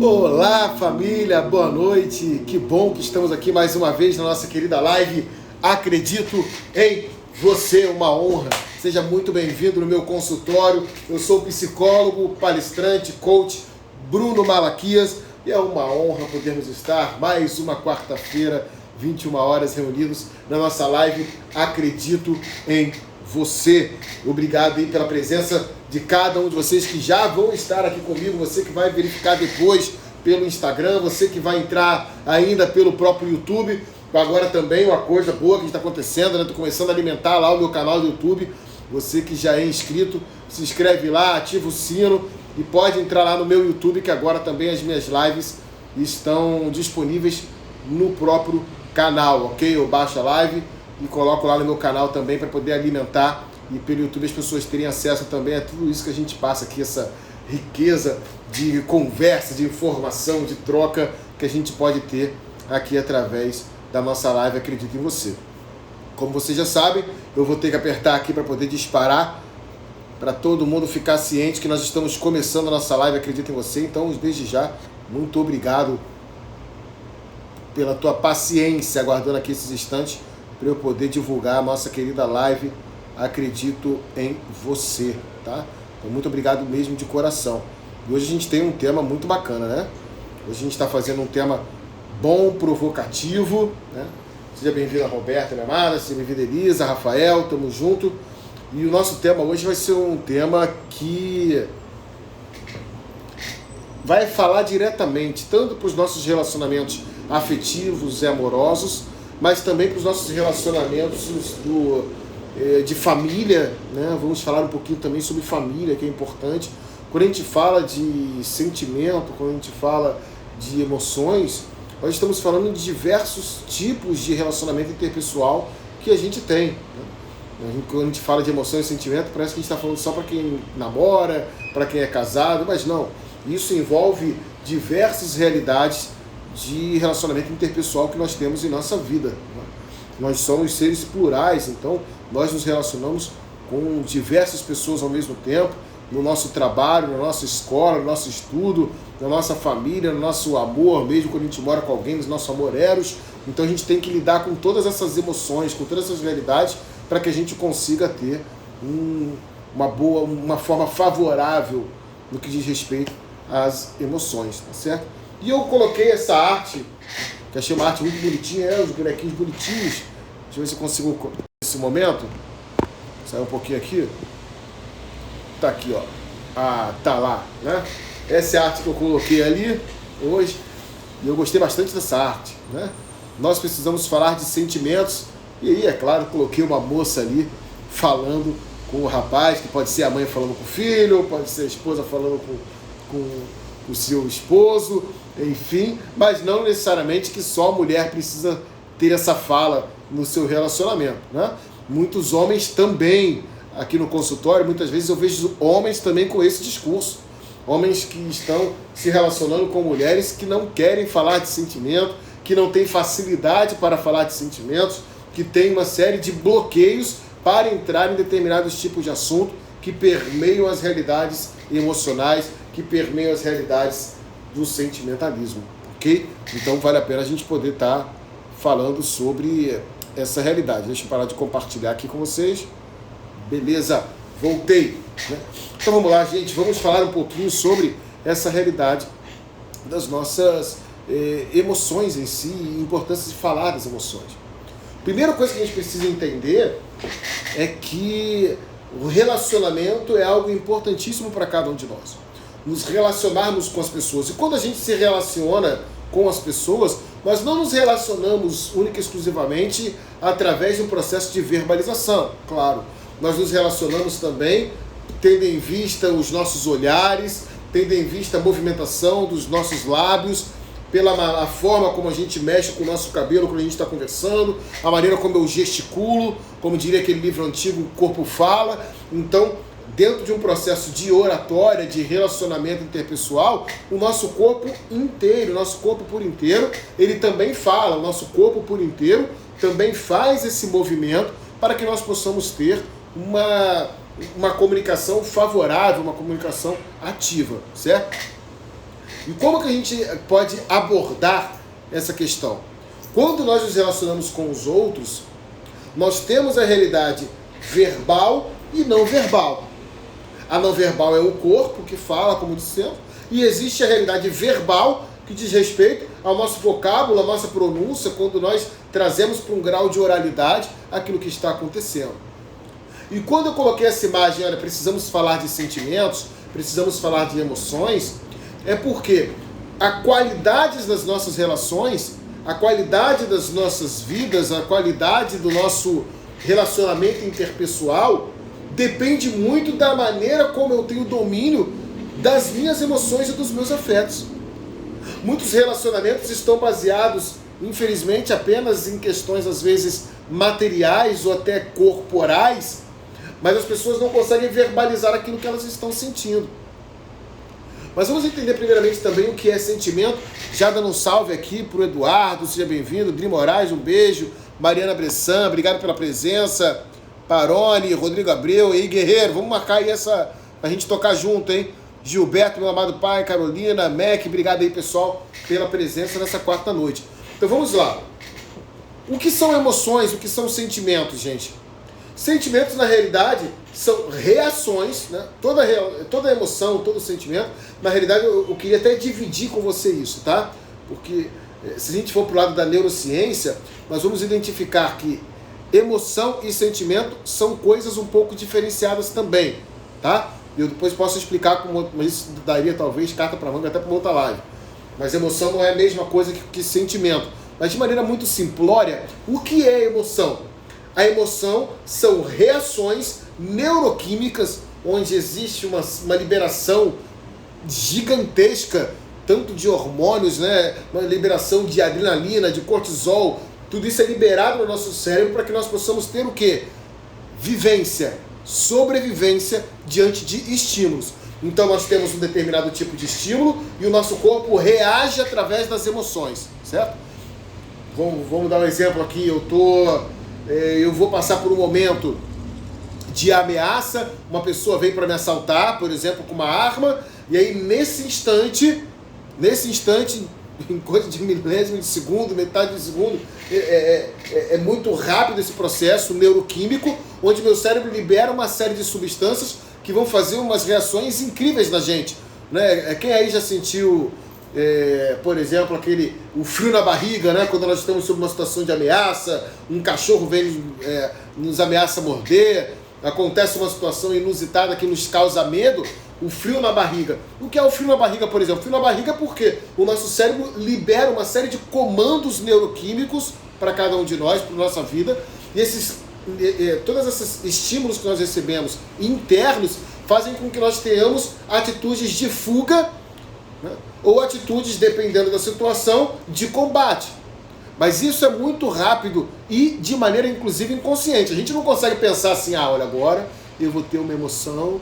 Olá família, boa noite, que bom que estamos aqui mais uma vez na nossa querida live Acredito em Você, uma honra, seja muito bem-vindo no meu consultório. Eu sou o psicólogo, palestrante, coach Bruno Malaquias e é uma honra podermos estar mais uma quarta-feira, 21 horas reunidos na nossa live Acredito em Você. Obrigado aí pela presença de cada um de vocês que já vão estar aqui comigo, você que vai verificar depois pelo Instagram, você que vai entrar ainda pelo próprio YouTube. Agora também uma coisa boa que está acontecendo, né? Estou começando a alimentar lá o meu canal do YouTube. Você que já é inscrito, se inscreve lá, ativa o sino e pode entrar lá no meu YouTube, que agora também as minhas lives estão disponíveis no próprio canal, ok? Eu baixo a live e coloco lá no meu canal também para poder alimentar e pelo YouTube as pessoas terem acesso também a tudo isso que a gente passa aqui, essa riqueza de conversa, de informação, de troca que a gente pode ter aqui através da nossa live Acredito em Você. Como vocês já sabem, eu vou ter que apertar aqui para poder disparar, para todo mundo ficar ciente que nós estamos começando a nossa live Acredito em Você. Então, desde já, muito obrigado pela tua paciência, aguardando aqui esses instantes para eu poder divulgar a nossa querida live Acredito em Você, tá? Então, muito obrigado mesmo de coração. E hoje a gente tem um tema muito bacana, né? Hoje a gente está fazendo um tema bom, provocativo, né? Seja bem-vinda, Roberta, minha amada, seja bem-vinda, Elisa, Rafael, tamo junto. E o nosso tema hoje vai ser um tema que vai falar diretamente tanto para os nossos relacionamentos afetivos e amorosos, mas também para os nossos relacionamentos de família, né? Vamos falar um pouquinho também sobre família, que é importante. Quando a gente fala de sentimento, quando a gente fala de emoções, nós estamos falando de diversos tipos de relacionamento interpessoal que a gente tem, né? Quando a gente fala de emoções e sentimento, parece que a gente está falando só para quem namora, para quem é casado, mas não. Isso envolve diversas realidades de relacionamento interpessoal que nós temos em nossa vida, né? Nós somos seres plurais, então nós nos relacionamos com diversas pessoas ao mesmo tempo, no nosso trabalho, na nossa escola, no nosso estudo, na nossa família, no nosso amor, mesmo quando a gente mora com alguém, no nosso amor eros. Então a gente tem que lidar com todas essas emoções, com todas essas realidades, para que a gente consiga ter uma forma favorável no que diz respeito às emoções, tá certo? E eu coloquei essa arte, que achei uma arte muito bonitinha, os bonequinhos bonitinhos. Deixa eu ver se eu consigo, nesse momento, sair um pouquinho aqui. Tá aqui, ó. Ah, tá lá, né? Essa é a arte que eu coloquei ali hoje e eu gostei bastante dessa arte, né? Nós precisamos falar de sentimentos e aí, é claro, coloquei uma moça ali falando com o rapaz, que pode ser a mãe falando com o filho, pode ser a esposa falando com o seu esposo, enfim, mas não necessariamente que só a mulher precisa ter essa fala no seu relacionamento, né? Muitos homens também, aqui no consultório, muitas vezes eu vejo homens também com esse discurso. Homens que estão se relacionando com mulheres que não querem falar de sentimento, que não têm facilidade para falar de sentimentos, que têm uma série de bloqueios para entrar em determinados tipos de assunto que permeiam as realidades emocionais, que permeiam as realidades do sentimentalismo, ok? Então vale a pena a gente poder estar falando sobre essa realidade. Deixa eu parar de compartilhar aqui com vocês. Beleza, voltei, né? Então vamos lá, gente, vamos falar um pouquinho sobre essa realidade das nossas emoções em si e a importância de falar das emoções. Primeira coisa que a gente precisa entender é que o relacionamento é algo importantíssimo para cada um de nós. Nos relacionarmos com as pessoas. E quando a gente se relaciona com as pessoas, nós não nos relacionamos única e exclusivamente através de um processo de verbalização, claro. Nós nos relacionamos também tendo em vista os nossos olhares, tendo em vista a movimentação dos nossos lábios, pela forma como a gente mexe com o nosso cabelo quando a gente está conversando, a maneira como eu gesticulo, como diria aquele livro antigo, o corpo fala. Então, dentro de um processo de oratória, de relacionamento interpessoal, o nosso corpo inteiro, o nosso corpo por inteiro, ele também fala, o nosso corpo por inteiro também faz esse movimento para que nós possamos ter uma comunicação favorável, uma comunicação ativa, certo? E como que a gente pode abordar essa questão? Quando nós nos relacionamos com os outros, nós temos a realidade verbal e não verbal. A não verbal é o corpo que fala, como dissemos, e existe a realidade verbal que diz respeito ao nosso vocábulo, à nossa pronúncia, quando nós trazemos para um grau de oralidade aquilo que está acontecendo. E quando eu coloquei essa imagem, olha, precisamos falar de sentimentos, precisamos falar de emoções, é porque a qualidade das nossas relações, a qualidade das nossas vidas, a qualidade do nosso relacionamento interpessoal depende muito da maneira como eu tenho domínio das minhas emoções e dos meus afetos. Muitos relacionamentos estão baseados, infelizmente, apenas em questões, às vezes, materiais ou até corporais, mas as pessoas não conseguem verbalizar aquilo que elas estão sentindo. Mas vamos entender primeiramente também o que é sentimento, já dando um salve aqui para o Eduardo, seja bem-vindo, Dri Moraes, um beijo, Mariana Bressan, obrigado pela presença, Paroni, Rodrigo Abreu, e aí Guerreiro, vamos marcar aí essa, pra gente tocar junto, hein? Gilberto, meu amado pai, Carolina, Mac, obrigado aí pessoal pela presença nessa quarta noite. Então vamos lá. O que são emoções, o que são sentimentos, gente? Sentimentos, na realidade, são reações, né? Toda emoção, todo sentimento, na realidade eu queria até dividir com você isso, tá? Porque se a gente for pro lado da neurociência, nós vamos identificar que emoção e sentimento são coisas um pouco diferenciadas também, tá? Eu depois posso explicar como, mas isso daria talvez carta para manga até para outra live. Mas emoção não é a mesma coisa que sentimento. Mas de maneira muito simplória, o que é emoção? A emoção são reações neuroquímicas onde existe uma liberação gigantesca, tanto de hormônios, né? Uma liberação de adrenalina, de cortisol. Tudo isso é liberado no nosso cérebro para que nós possamos ter o quê? Vivência, sobrevivência diante de estímulos. Então nós temos um determinado tipo de estímulo e o nosso corpo reage através das emoções, certo? Vamos dar um exemplo aqui. Eu vou passar por um momento de ameaça, uma pessoa vem para me assaltar, por exemplo, com uma arma, e aí nesse instante, em coisa de milésimo de segundo, metade de segundo, é muito rápido esse processo neuroquímico, onde meu cérebro libera uma série de substâncias que vão fazer umas reações incríveis na gente, né? Quem aí já sentiu, por exemplo, o frio na barriga, né? Quando nós estamos sob uma situação de ameaça, um cachorro vem nos ameaça morder, acontece uma situação inusitada que nos causa medo, o frio na barriga. O que é o frio na barriga, por exemplo? O frio na barriga é porque o nosso cérebro libera uma série de comandos neuroquímicos para cada um de nós, para a nossa vida, e todos esses estímulos que nós recebemos internos fazem com que nós tenhamos atitudes de fuga, né? Ou atitudes, dependendo da situação, de combate. Mas isso é muito rápido e de maneira, inclusive, inconsciente. A gente não consegue pensar assim, olha, agora eu vou ter uma emoção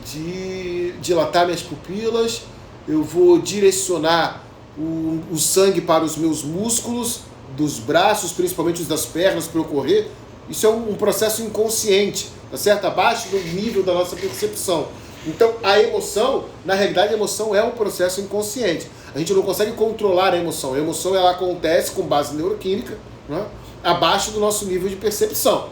de dilatar minhas pupilas, eu vou direcionar o sangue para os meus músculos, dos braços, principalmente os das pernas, para eu correr. Isso é um processo inconsciente, tá certo? Abaixo do nível da nossa percepção. Então, a emoção, na realidade, a emoção é um processo inconsciente. A gente não consegue controlar a emoção. A emoção, ela acontece com base neuroquímica, né? Abaixo do nosso nível de percepção.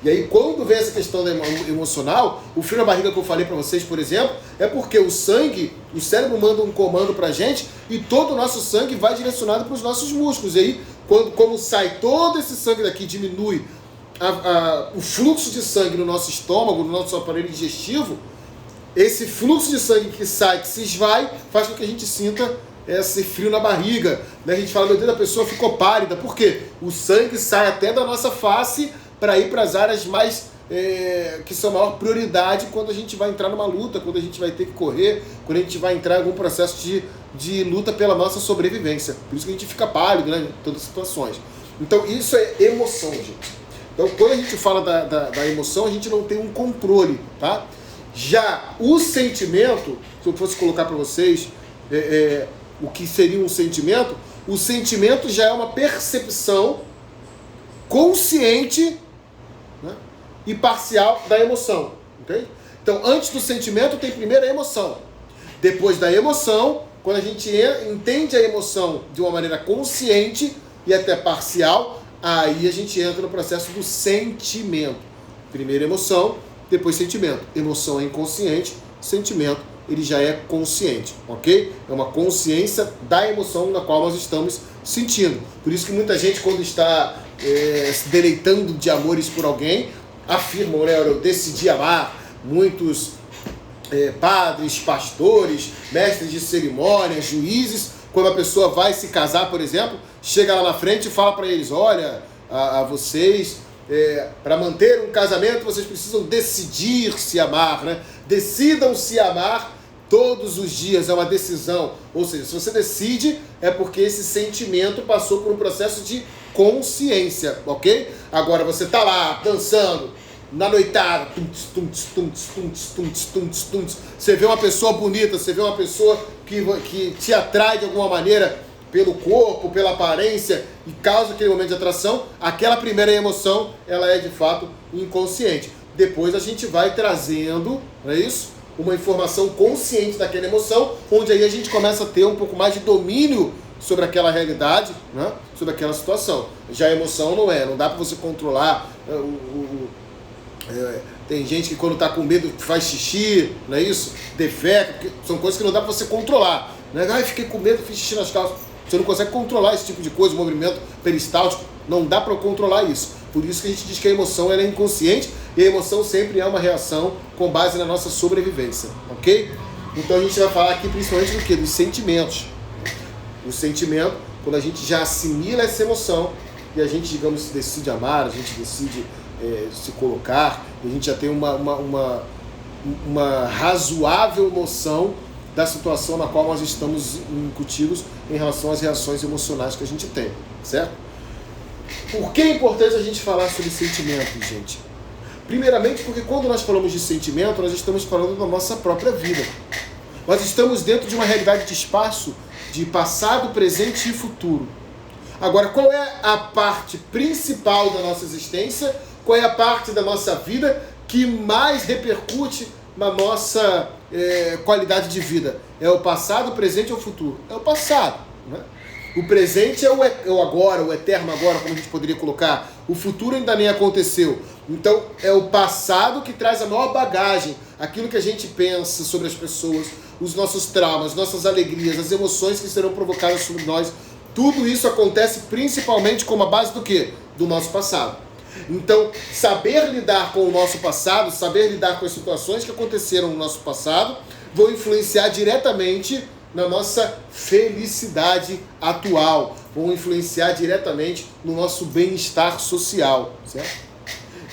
E aí, quando vem essa questão emocional, o frio na barriga que eu falei para vocês, por exemplo, é porque o cérebro manda um comando para a gente e todo o nosso sangue vai direcionado para os nossos músculos. E aí, como sai todo esse sangue daqui, diminui o fluxo de sangue no nosso estômago, no nosso aparelho digestivo, esse fluxo de sangue que sai, que se esvai, faz com que a gente sinta esse frio na barriga. Né? A gente fala, meu Deus, a pessoa ficou pálida. Por quê? O sangue sai até da nossa face para ir para as áreas mais que são a maior prioridade quando a gente vai entrar numa luta, quando a gente vai ter que correr, quando a gente vai entrar em algum processo de luta pela nossa sobrevivência. Por isso que a gente fica pálido, né, em todas as situações. Então isso é emoção, gente. Então quando a gente fala da emoção, a gente não tem um controle, tá? Já o sentimento, se eu fosse colocar para vocês o que seria um sentimento, o sentimento já é uma percepção consciente, né, e parcial da emoção, ok? Então, antes do sentimento tem primeiro a emoção. Depois da emoção, quando a gente entende a emoção de uma maneira consciente e até parcial, aí a gente entra no processo do sentimento. Primeiro emoção, depois sentimento. Emoção é inconsciente, sentimento ele já é consciente, ok? É uma consciência da emoção na qual nós estamos sentindo. Por isso que muita gente, quando está se deleitando de amores por alguém, afirmam, né, eu decidi amar. Muitos padres, pastores, mestres de cerimônia, juízes, quando a pessoa vai se casar, por exemplo, chega lá na frente e fala para eles, olha, a vocês, para manter um casamento, vocês precisam decidir se amar, né? Decidam se amar todos os dias, é uma decisão. Ou seja, se você decide, é porque esse sentimento passou por um processo de consciência, ok? Agora você está lá, dançando, na noitada, você vê uma pessoa bonita, você vê uma pessoa que te atrai de alguma maneira pelo corpo, pela aparência e causa aquele momento de atração, aquela primeira emoção, ela é de fato inconsciente. Depois a gente vai trazendo, não é isso? Uma informação consciente daquela emoção, onde aí a gente começa a ter um pouco mais de domínio sobre aquela realidade, né? Sobre aquela situação. Já a emoção não dá para você controlar. Tem gente que quando está com medo faz xixi, não é isso? Defeca, são coisas que não dá para você controlar. Né? Ai, fiquei com medo, fiz xixi nas calças. Você não consegue controlar esse tipo de coisa, o movimento peristáltico, não dá para controlar isso. Por isso que a gente diz que a emoção ela é inconsciente e a emoção sempre é uma reação com base na nossa sobrevivência, ok? Então a gente vai falar aqui principalmente do que? Dos sentimentos. O sentimento, quando a gente já assimila essa emoção e a gente, digamos, decide amar, a gente decide se colocar, a gente já tem uma razoável noção da situação na qual nós estamos incutidos em relação às reações emocionais que a gente tem, certo? Por que é importante a gente falar sobre sentimentos, gente? Primeiramente porque quando nós falamos de sentimento, nós estamos falando da nossa própria vida. Nós estamos dentro de uma realidade de espaço de passado, presente e futuro. Agora, qual é a parte principal da nossa existência? Qual é a parte da nossa vida que mais repercute na nossa qualidade de vida? É o passado, o presente ou o futuro? É o passado, né? O presente é o agora, o eterno agora, como a gente poderia colocar. O futuro ainda nem aconteceu. Então, é o passado que traz a maior bagagem, aquilo que a gente pensa sobre as pessoas, os nossos traumas, nossas alegrias, as emoções que serão provocadas sobre nós. Tudo isso acontece principalmente com a base do quê? Do nosso passado. Então, saber lidar com o nosso passado, saber lidar com as situações que aconteceram no nosso passado, vão influenciar diretamente na nossa felicidade atual, vão influenciar diretamente no nosso bem-estar social, certo?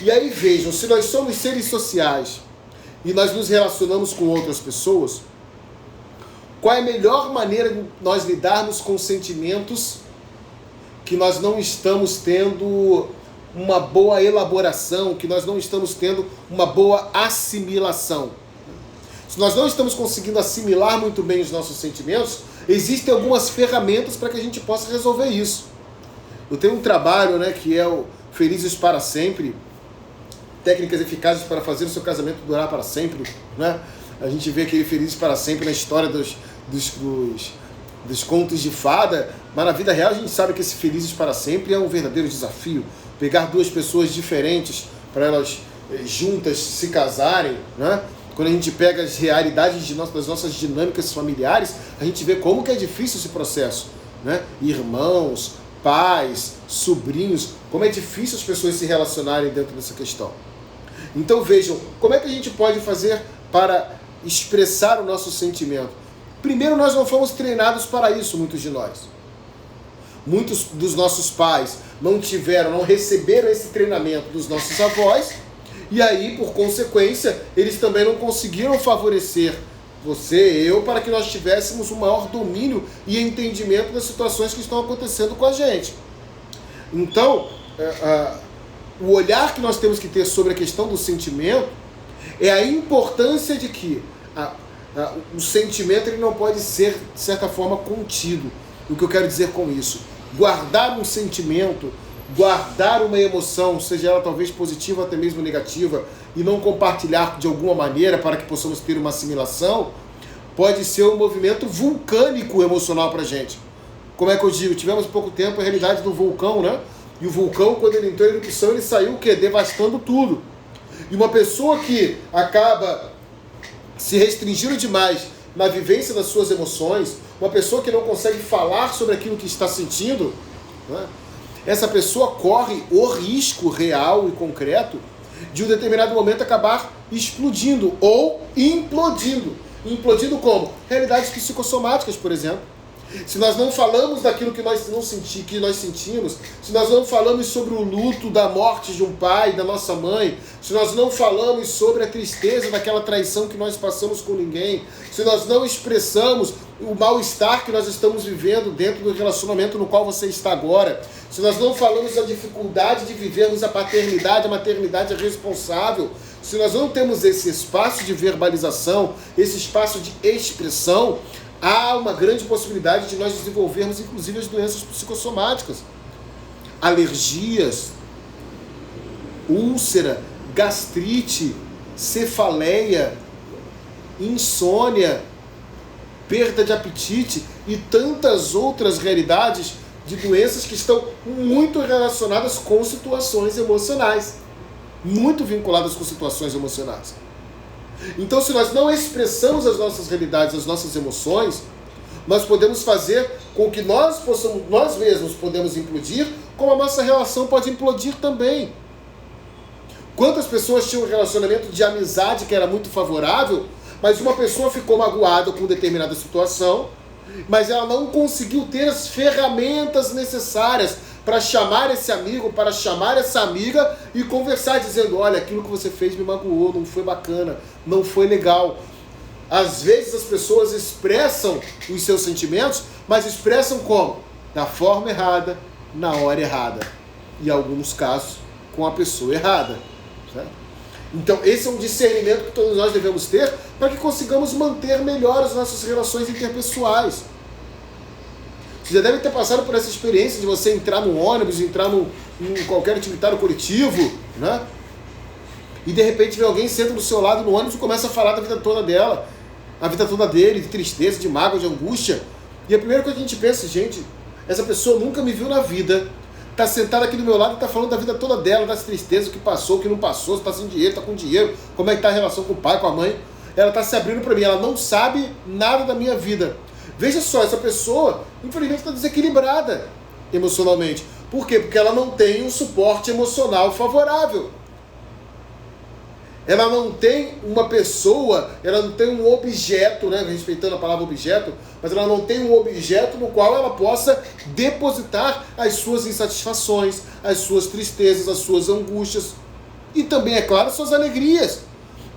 E aí vejam, se nós somos seres sociais e nós nos relacionamos com outras pessoas, qual é a melhor maneira de nós lidarmos com sentimentos que nós não estamos tendo uma boa elaboração, que nós não estamos tendo uma boa assimilação? Se nós não estamos conseguindo assimilar muito bem os nossos sentimentos, existem algumas ferramentas para que a gente possa resolver isso. Eu tenho um trabalho, né, que é o Felizes para Sempre, técnicas eficazes para fazer o seu casamento durar para sempre, né? A gente vê aquele Felizes para Sempre na história dos contos de fada, mas na vida real a gente sabe que esse Felizes para Sempre é um verdadeiro desafio. Pegar duas pessoas diferentes para elas juntas se casarem, né? Quando a gente pega as realidades das nossas dinâmicas familiares, a gente vê como que é difícil esse processo, né? Irmãos, pais, sobrinhos, como é difícil as pessoas se relacionarem dentro dessa questão. Então vejam, como é que a gente pode fazer para expressar o nosso sentimento? Primeiro, nós não fomos treinados para isso, muitos de nós. Muitos dos nossos pais não receberam esse treinamento dos nossos avós, e aí, por consequência, eles também não conseguiram favorecer você, eu, para que nós tivéssemos um maior domínio e entendimento das situações que estão acontecendo com a gente. Então, o olhar que nós temos que ter sobre a questão do sentimento é a importância de que o sentimento ele não pode ser, de certa forma, contido. O que eu quero dizer com isso? Guardar um sentimento, guardar uma emoção, seja ela talvez positiva ou até mesmo negativa, e não compartilhar de alguma maneira para que possamos ter uma assimilação, pode ser um movimento vulcânico emocional para a gente. Como é que eu digo? Tivemos há pouco tempo a realidade do vulcão, né? E o vulcão, quando ele entrou em erupção, ele saiu o quê? Devastando tudo. E uma pessoa que acaba se restringindo demais na vivência das suas emoções, uma pessoa que não consegue falar sobre aquilo que está sentindo, né? Essa pessoa corre o risco real e concreto de um determinado momento acabar explodindo ou implodindo. Implodindo como? Realidades psicossomáticas, por exemplo. Se nós não falamos daquilo que nós sentimos, se nós não falamos sobre o luto da morte de um pai, da nossa mãe, se nós não falamos sobre a tristeza daquela traição que nós passamos com ninguém, se nós não expressamos o mal-estar que nós estamos vivendo dentro do relacionamento no qual você está agora, se nós não falamos da dificuldade de vivermos a paternidade, a maternidade responsável, se nós não temos esse espaço de verbalização, esse espaço de expressão, há uma grande possibilidade de nós desenvolvermos, inclusive, as doenças psicossomáticas. Alergias, úlcera, gastrite, cefaleia, insônia, perda de apetite e tantas outras realidades de doenças que estão muito relacionadas com situações emocionais. Muito vinculadas com situações emocionais. Então, se nós não expressamos as nossas realidades, as nossas emoções, nós podemos fazer com que nós mesmos podemos implodir, como a nossa relação pode implodir também. Quantas pessoas tinham um relacionamento de amizade que era muito favorável, mas uma pessoa ficou magoada com determinada situação, mas ela não conseguiu ter as ferramentas necessárias para chamar esse amigo, para chamar essa amiga e conversar, dizendo, olha, aquilo que você fez me magoou, não foi bacana, não foi legal. Às vezes as pessoas expressam os seus sentimentos, mas expressam como? Da forma errada, na hora errada. E em alguns casos, com a pessoa errada. Certo? Então esse é um discernimento que todos nós devemos ter para que consigamos manter melhor as nossas relações interpessoais. Você já deve ter passado por essa experiência de você entrar no ônibus, entrar em qualquer utilitário coletivo, né? E de repente vem alguém, senta do seu lado no ônibus e começa a falar da vida toda dela, a vida toda dele, de tristeza, de mágoa, de angústia. E a primeira coisa que a gente pensa, gente, essa pessoa nunca me viu na vida, tá sentada aqui do meu lado e tá falando da vida toda dela, das tristezas, o que passou, o que não passou, se tá sem dinheiro, tá com dinheiro, como é que tá a relação com o pai, com a mãe. Ela tá se abrindo para mim, ela não sabe nada da minha vida. Veja só, essa pessoa, infelizmente, está desequilibrada emocionalmente. Por quê? Porque ela não tem um suporte emocional favorável. Ela não tem uma pessoa, ela não tem um objeto, né, respeitando a palavra objeto, mas ela não tem um objeto no qual ela possa depositar as suas insatisfações, as suas tristezas, as suas angústias e também, é claro, as suas alegrias.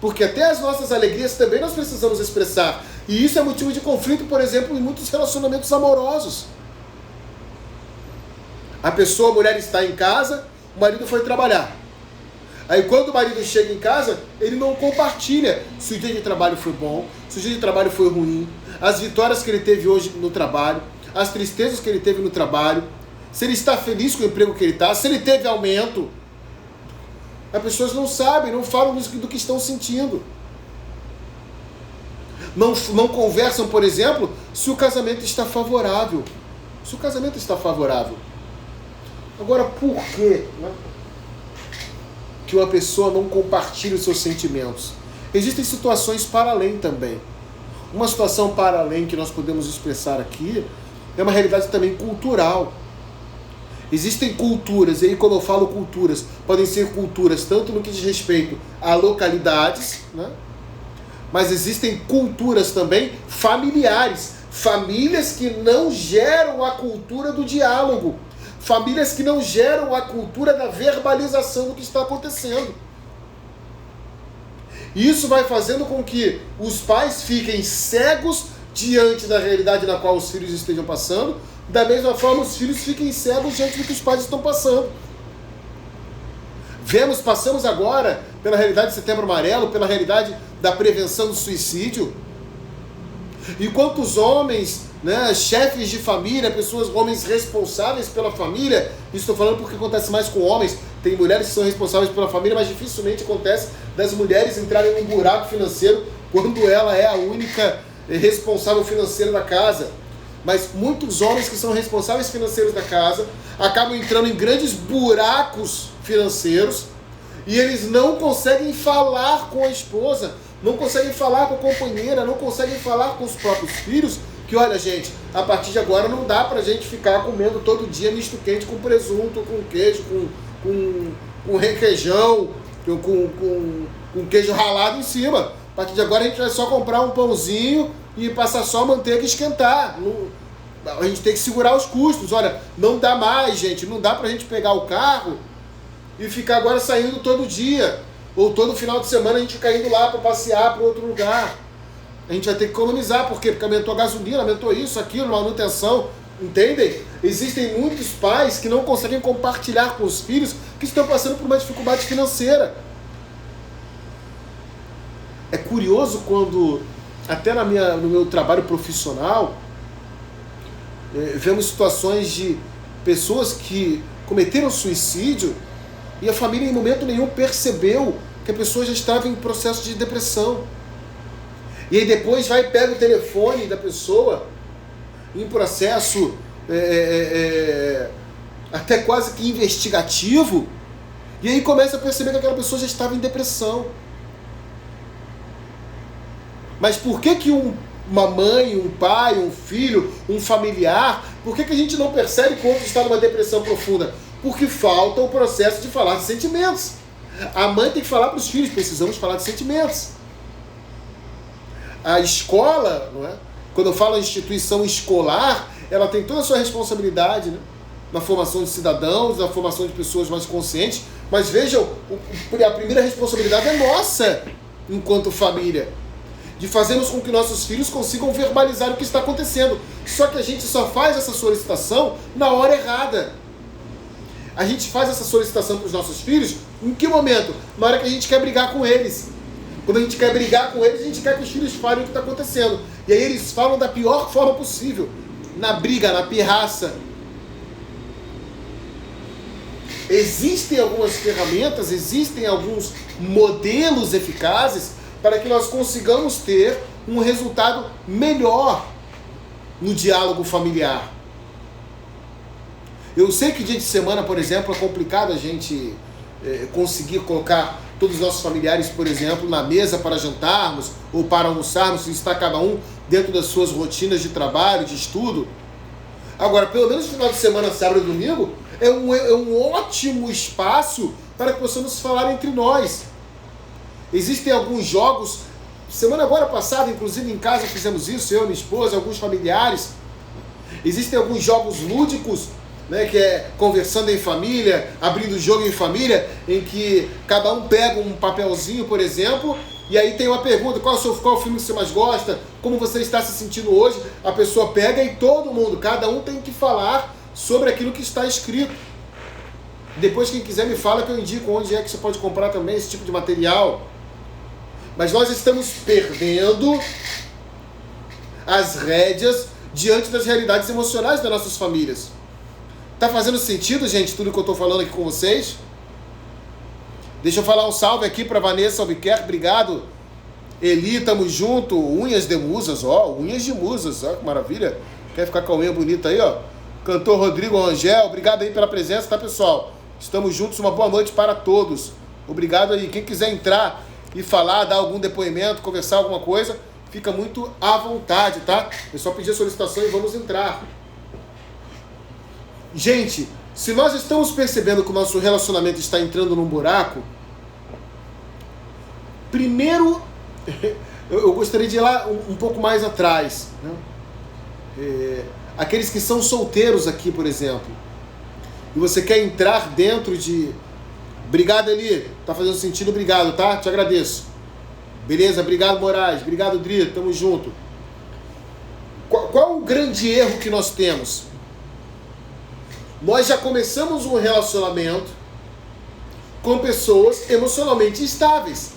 Porque até as nossas alegrias também nós precisamos expressar. E isso é motivo de conflito, por exemplo, em muitos relacionamentos amorosos. A mulher está em casa, o marido foi trabalhar. Aí quando o marido chega em casa, ele não compartilha se o dia de trabalho foi bom, se o dia de trabalho foi ruim, as vitórias que ele teve hoje no trabalho, as tristezas que ele teve no trabalho, se ele está feliz com o emprego que ele está, se ele teve aumento. As pessoas não sabem, não falam do que estão sentindo. Não conversam, por exemplo, se o casamento está favorável. Se o casamento está favorável. Agora, por quê, né, que uma pessoa não compartilha os seus sentimentos? Existem situações para além também. Uma situação para além que nós podemos expressar aqui é uma realidade também cultural. Existem culturas, e aí quando eu falo culturas, podem ser culturas tanto no que diz respeito a localidades, né? Mas existem culturas também familiares, famílias que não geram a cultura do diálogo, famílias que não geram a cultura da verbalização do que está acontecendo. Isso vai fazendo com que os pais fiquem cegos diante da realidade na qual os filhos estejam passando. Da mesma forma, os filhos fiquem cegos diante do que os pais estão passando. Passamos agora pela realidade de Setembro Amarelo, pela realidade da prevenção do suicídio. E quantos homens, né, chefes de família, homens responsáveis pela família, isso estou falando porque acontece mais com homens, tem mulheres que são responsáveis pela família, mas dificilmente acontece das mulheres entrarem num buraco financeiro quando ela é a única responsável financeiro da casa. Mas muitos homens que são responsáveis financeiros da casa acabam entrando em grandes buracos financeiros e eles não conseguem falar com a esposa, não conseguem falar com a companheira, não conseguem falar com os próprios filhos, que olha, gente, a partir de agora não dá pra gente ficar comendo todo dia misto quente com presunto, com queijo, com requeijão, com queijo ralado em cima. A partir de agora a gente vai só comprar um pãozinho e passar só a manteiga e esquentar. A gente tem que segurar os custos. Olha, não dá mais, gente. Não dá pra gente pegar o carro e ficar agora saindo todo dia. Ou todo final de semana a gente ficar indo lá para passear para outro lugar. A gente vai ter que economizar. Por quê? Porque aumentou a gasolina, aumentou isso, aquilo, manutenção. Entendem? Existem muitos pais que não conseguem compartilhar com os filhos que estão passando por uma dificuldade financeira. É curioso quando, até no meu trabalho profissional, vemos situações de pessoas que cometeram suicídio e a família em momento nenhum percebeu que a pessoa já estava em processo de depressão. E aí depois vai e pega o telefone da pessoa em processo até quase que investigativo, e aí começa a perceber que aquela pessoa já estava em depressão. Mas por que uma mãe, um pai, um filho, um familiar, por que a gente não percebe quando está numa depressão profunda? Porque falta o processo de falar de sentimentos. A mãe tem que falar para os filhos, precisamos falar de sentimentos. A escola, não é? Quando eu falo em instituição escolar, ela tem toda a sua responsabilidade, né? Na formação de cidadãos, na formação de pessoas mais conscientes, mas vejam, a primeira responsabilidade é nossa, enquanto família, de fazermos com que nossos filhos consigam verbalizar o que está acontecendo. Só que a gente só faz essa solicitação na hora errada. A gente faz essa solicitação para os nossos filhos em que momento? Na hora que a gente quer brigar com eles. Quando a gente quer brigar com eles, a gente quer que os filhos falem o que está acontecendo. E aí eles falam da pior forma possível. Na briga, na pirraça. Existem algumas ferramentas, existem alguns modelos eficazes para que nós consigamos ter um resultado melhor no diálogo familiar. Eu sei que dia de semana, por exemplo, é complicado a gente conseguir colocar todos os nossos familiares, por exemplo, na mesa para jantarmos ou para almoçarmos, se está cada um dentro das suas rotinas de trabalho, de estudo. Agora, pelo menos no final de semana, sábado e domingo, é um ótimo espaço para que possamos falar entre nós. Existem alguns jogos, semana agora passada, inclusive em casa fizemos isso, eu, minha esposa, alguns familiares. Existem alguns jogos lúdicos, né, que é conversando em família, abrindo o jogo em família, em que cada um pega um papelzinho, por exemplo, e aí tem uma pergunta: qual o filme que você mais gosta? Como você está se sentindo hoje? A pessoa pega e todo mundo, cada um tem que falar sobre aquilo que está escrito. Depois, quem quiser me fala que eu indico onde é que você pode comprar também esse tipo de material. Mas nós estamos perdendo as rédeas diante das realidades emocionais das nossas famílias. Tá fazendo sentido, gente, tudo que eu tô falando aqui com vocês? Deixa eu falar um salve aqui pra Vanessa Albuquerque, obrigado. Eli, tamo junto. Unhas de musas, ó, unhas de musas, ó, que maravilha. Quer ficar com a unha bonita aí, ó? Cantor Rodrigo Rangel, obrigado aí pela presença, tá, pessoal? Estamos juntos, uma boa noite para todos. Obrigado aí. Quem quiser entrar e falar, dar algum depoimento, conversar alguma coisa, fica muito à vontade, tá? É só pedir a solicitação e vamos entrar. Gente, se nós estamos percebendo que o nosso relacionamento está entrando num buraco, primeiro, eu gostaria de ir lá um pouco mais atrás, né? Aqueles que são solteiros aqui, por exemplo, e você quer entrar dentro de... Obrigado, Eli, tá fazendo sentido, obrigado, tá? Te agradeço. Beleza, obrigado, Moraes, obrigado, Dri, tamo junto. Qual o grande erro que nós temos? Nós já começamos um relacionamento com pessoas emocionalmente instáveis,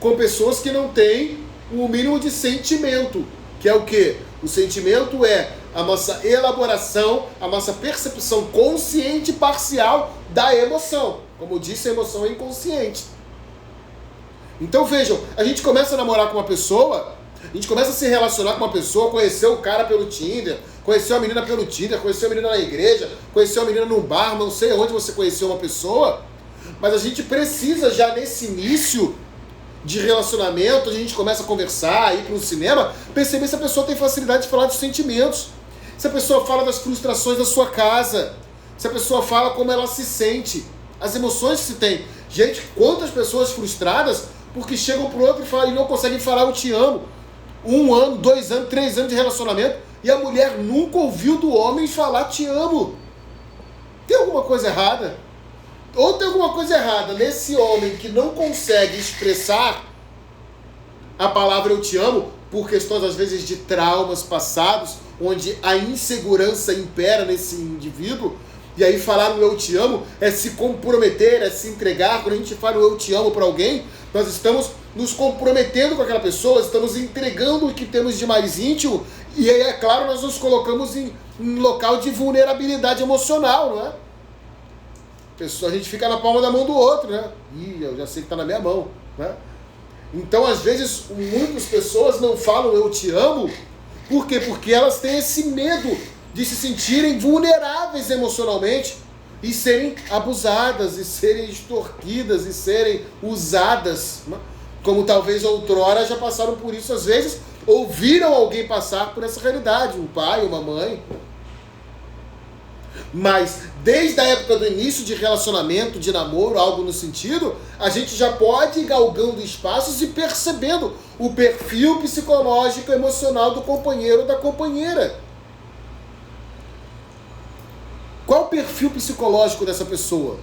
com pessoas que não têm o mínimo de sentimento, que é o quê? O sentimento é a nossa elaboração, a nossa percepção consciente e parcial da emoção. Como eu disse, a emoção é inconsciente. Então vejam, a gente começa a namorar com uma pessoa A gente começa a se relacionar com uma pessoa, conheceu o cara pelo Tinder, conheceu a menina pelo Tinder, conheceu a menina na igreja, conheceu a menina num bar, não sei onde você conheceu uma pessoa, mas a gente precisa já nesse início de relacionamento, a gente começa a conversar, ir para um cinema, perceber se a pessoa tem facilidade de falar dos sentimentos, se a pessoa fala das frustrações da sua casa, se a pessoa fala como ela se sente, as emoções que se tem. Gente, quantas pessoas frustradas porque chegam pro outro e não conseguem falar eu te amo. 1 ano, 2 anos, 3 anos de relacionamento e a mulher nunca ouviu do homem falar te amo. Tem alguma coisa errada? Ou tem alguma coisa errada nesse homem que não consegue expressar a palavra eu te amo por questões às vezes de traumas passados, onde a insegurança impera nesse indivíduo. E aí falar o eu te amo é se comprometer, é se entregar. Quando a gente fala o eu te amo para alguém, nós estamos nos comprometendo com aquela pessoa, estamos entregando o que temos de mais íntimo, e aí, é claro, nós nos colocamos em local de vulnerabilidade emocional, não é? A gente fica na palma da mão do outro, né? Ih, eu já sei que está na minha mão, né? Então, às vezes, muitas pessoas não falam eu te amo, por quê? Porque elas têm esse medo de se sentirem vulneráveis emocionalmente e serem abusadas, e serem extorquidas, e serem usadas, né? Como talvez outrora já passaram por isso às vezes, ou viram alguém passar por essa realidade, um pai, uma mãe. Mas desde a época do início de relacionamento, de namoro, algo no sentido, a gente já pode ir galgando espaços e percebendo o perfil psicológico, emocional do companheiro ou da companheira. Qual o perfil psicológico dessa pessoa?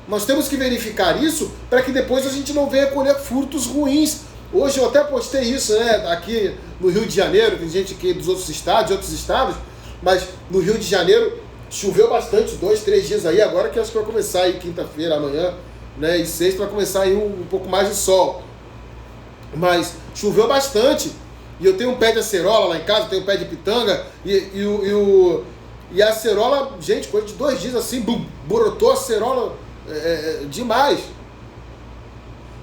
Nós temos que verificar isso para que depois a gente não venha colher frutos ruins. Hoje eu até postei isso, né? Aqui no Rio de Janeiro, tem gente aqui dos outros estados, de outros estados, mas no Rio de Janeiro choveu bastante, 2, 3 dias aí, agora que acho que vai começar aí quinta-feira, amanhã, né? E sexta vai começar aí um pouco mais de sol. Mas choveu bastante. E eu tenho um pé de acerola lá em casa, tenho um pé de pitanga, e a acerola, gente, coisa de 2 dias assim, brotou a acerola demais.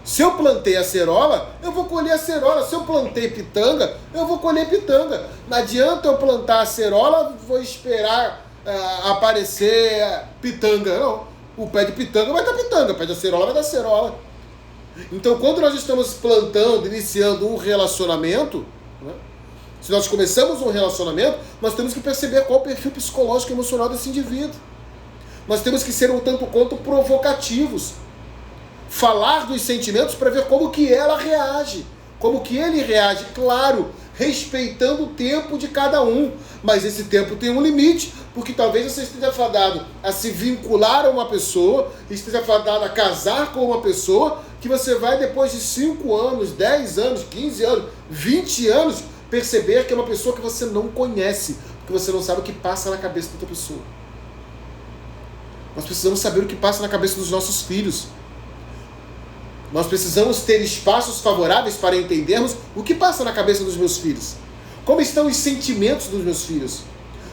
Se eu plantei acerola, eu vou colher acerola. Se eu plantei pitanga, eu vou colher pitanga. Não adianta eu plantar acerola, vou esperar aparecer pitanga. Não, o pé de pitanga vai dar pitanga, o pé de acerola vai dar acerola. Então, quando nós estamos plantando, iniciando um relacionamento, né? Se nós começamos um relacionamento, nós temos que perceber qual é o perfil psicológico e emocional desse indivíduo. Nós temos que ser um tanto quanto provocativos. Falar dos sentimentos para ver como que ela reage, como que ele reage, claro, respeitando o tempo de cada um. Mas esse tempo tem um limite, porque talvez você esteja fadado a se vincular a uma pessoa, esteja fadado a casar com uma pessoa, que você vai depois de 5 anos, 10 anos, 15 anos, 20 anos, perceber que é uma pessoa que você não conhece, porque você não sabe o que passa na cabeça da outra pessoa. Nós precisamos saber o que passa na cabeça dos nossos filhos. Nós precisamos ter espaços favoráveis para entendermos o que passa na cabeça dos meus filhos. Como estão os sentimentos dos meus filhos.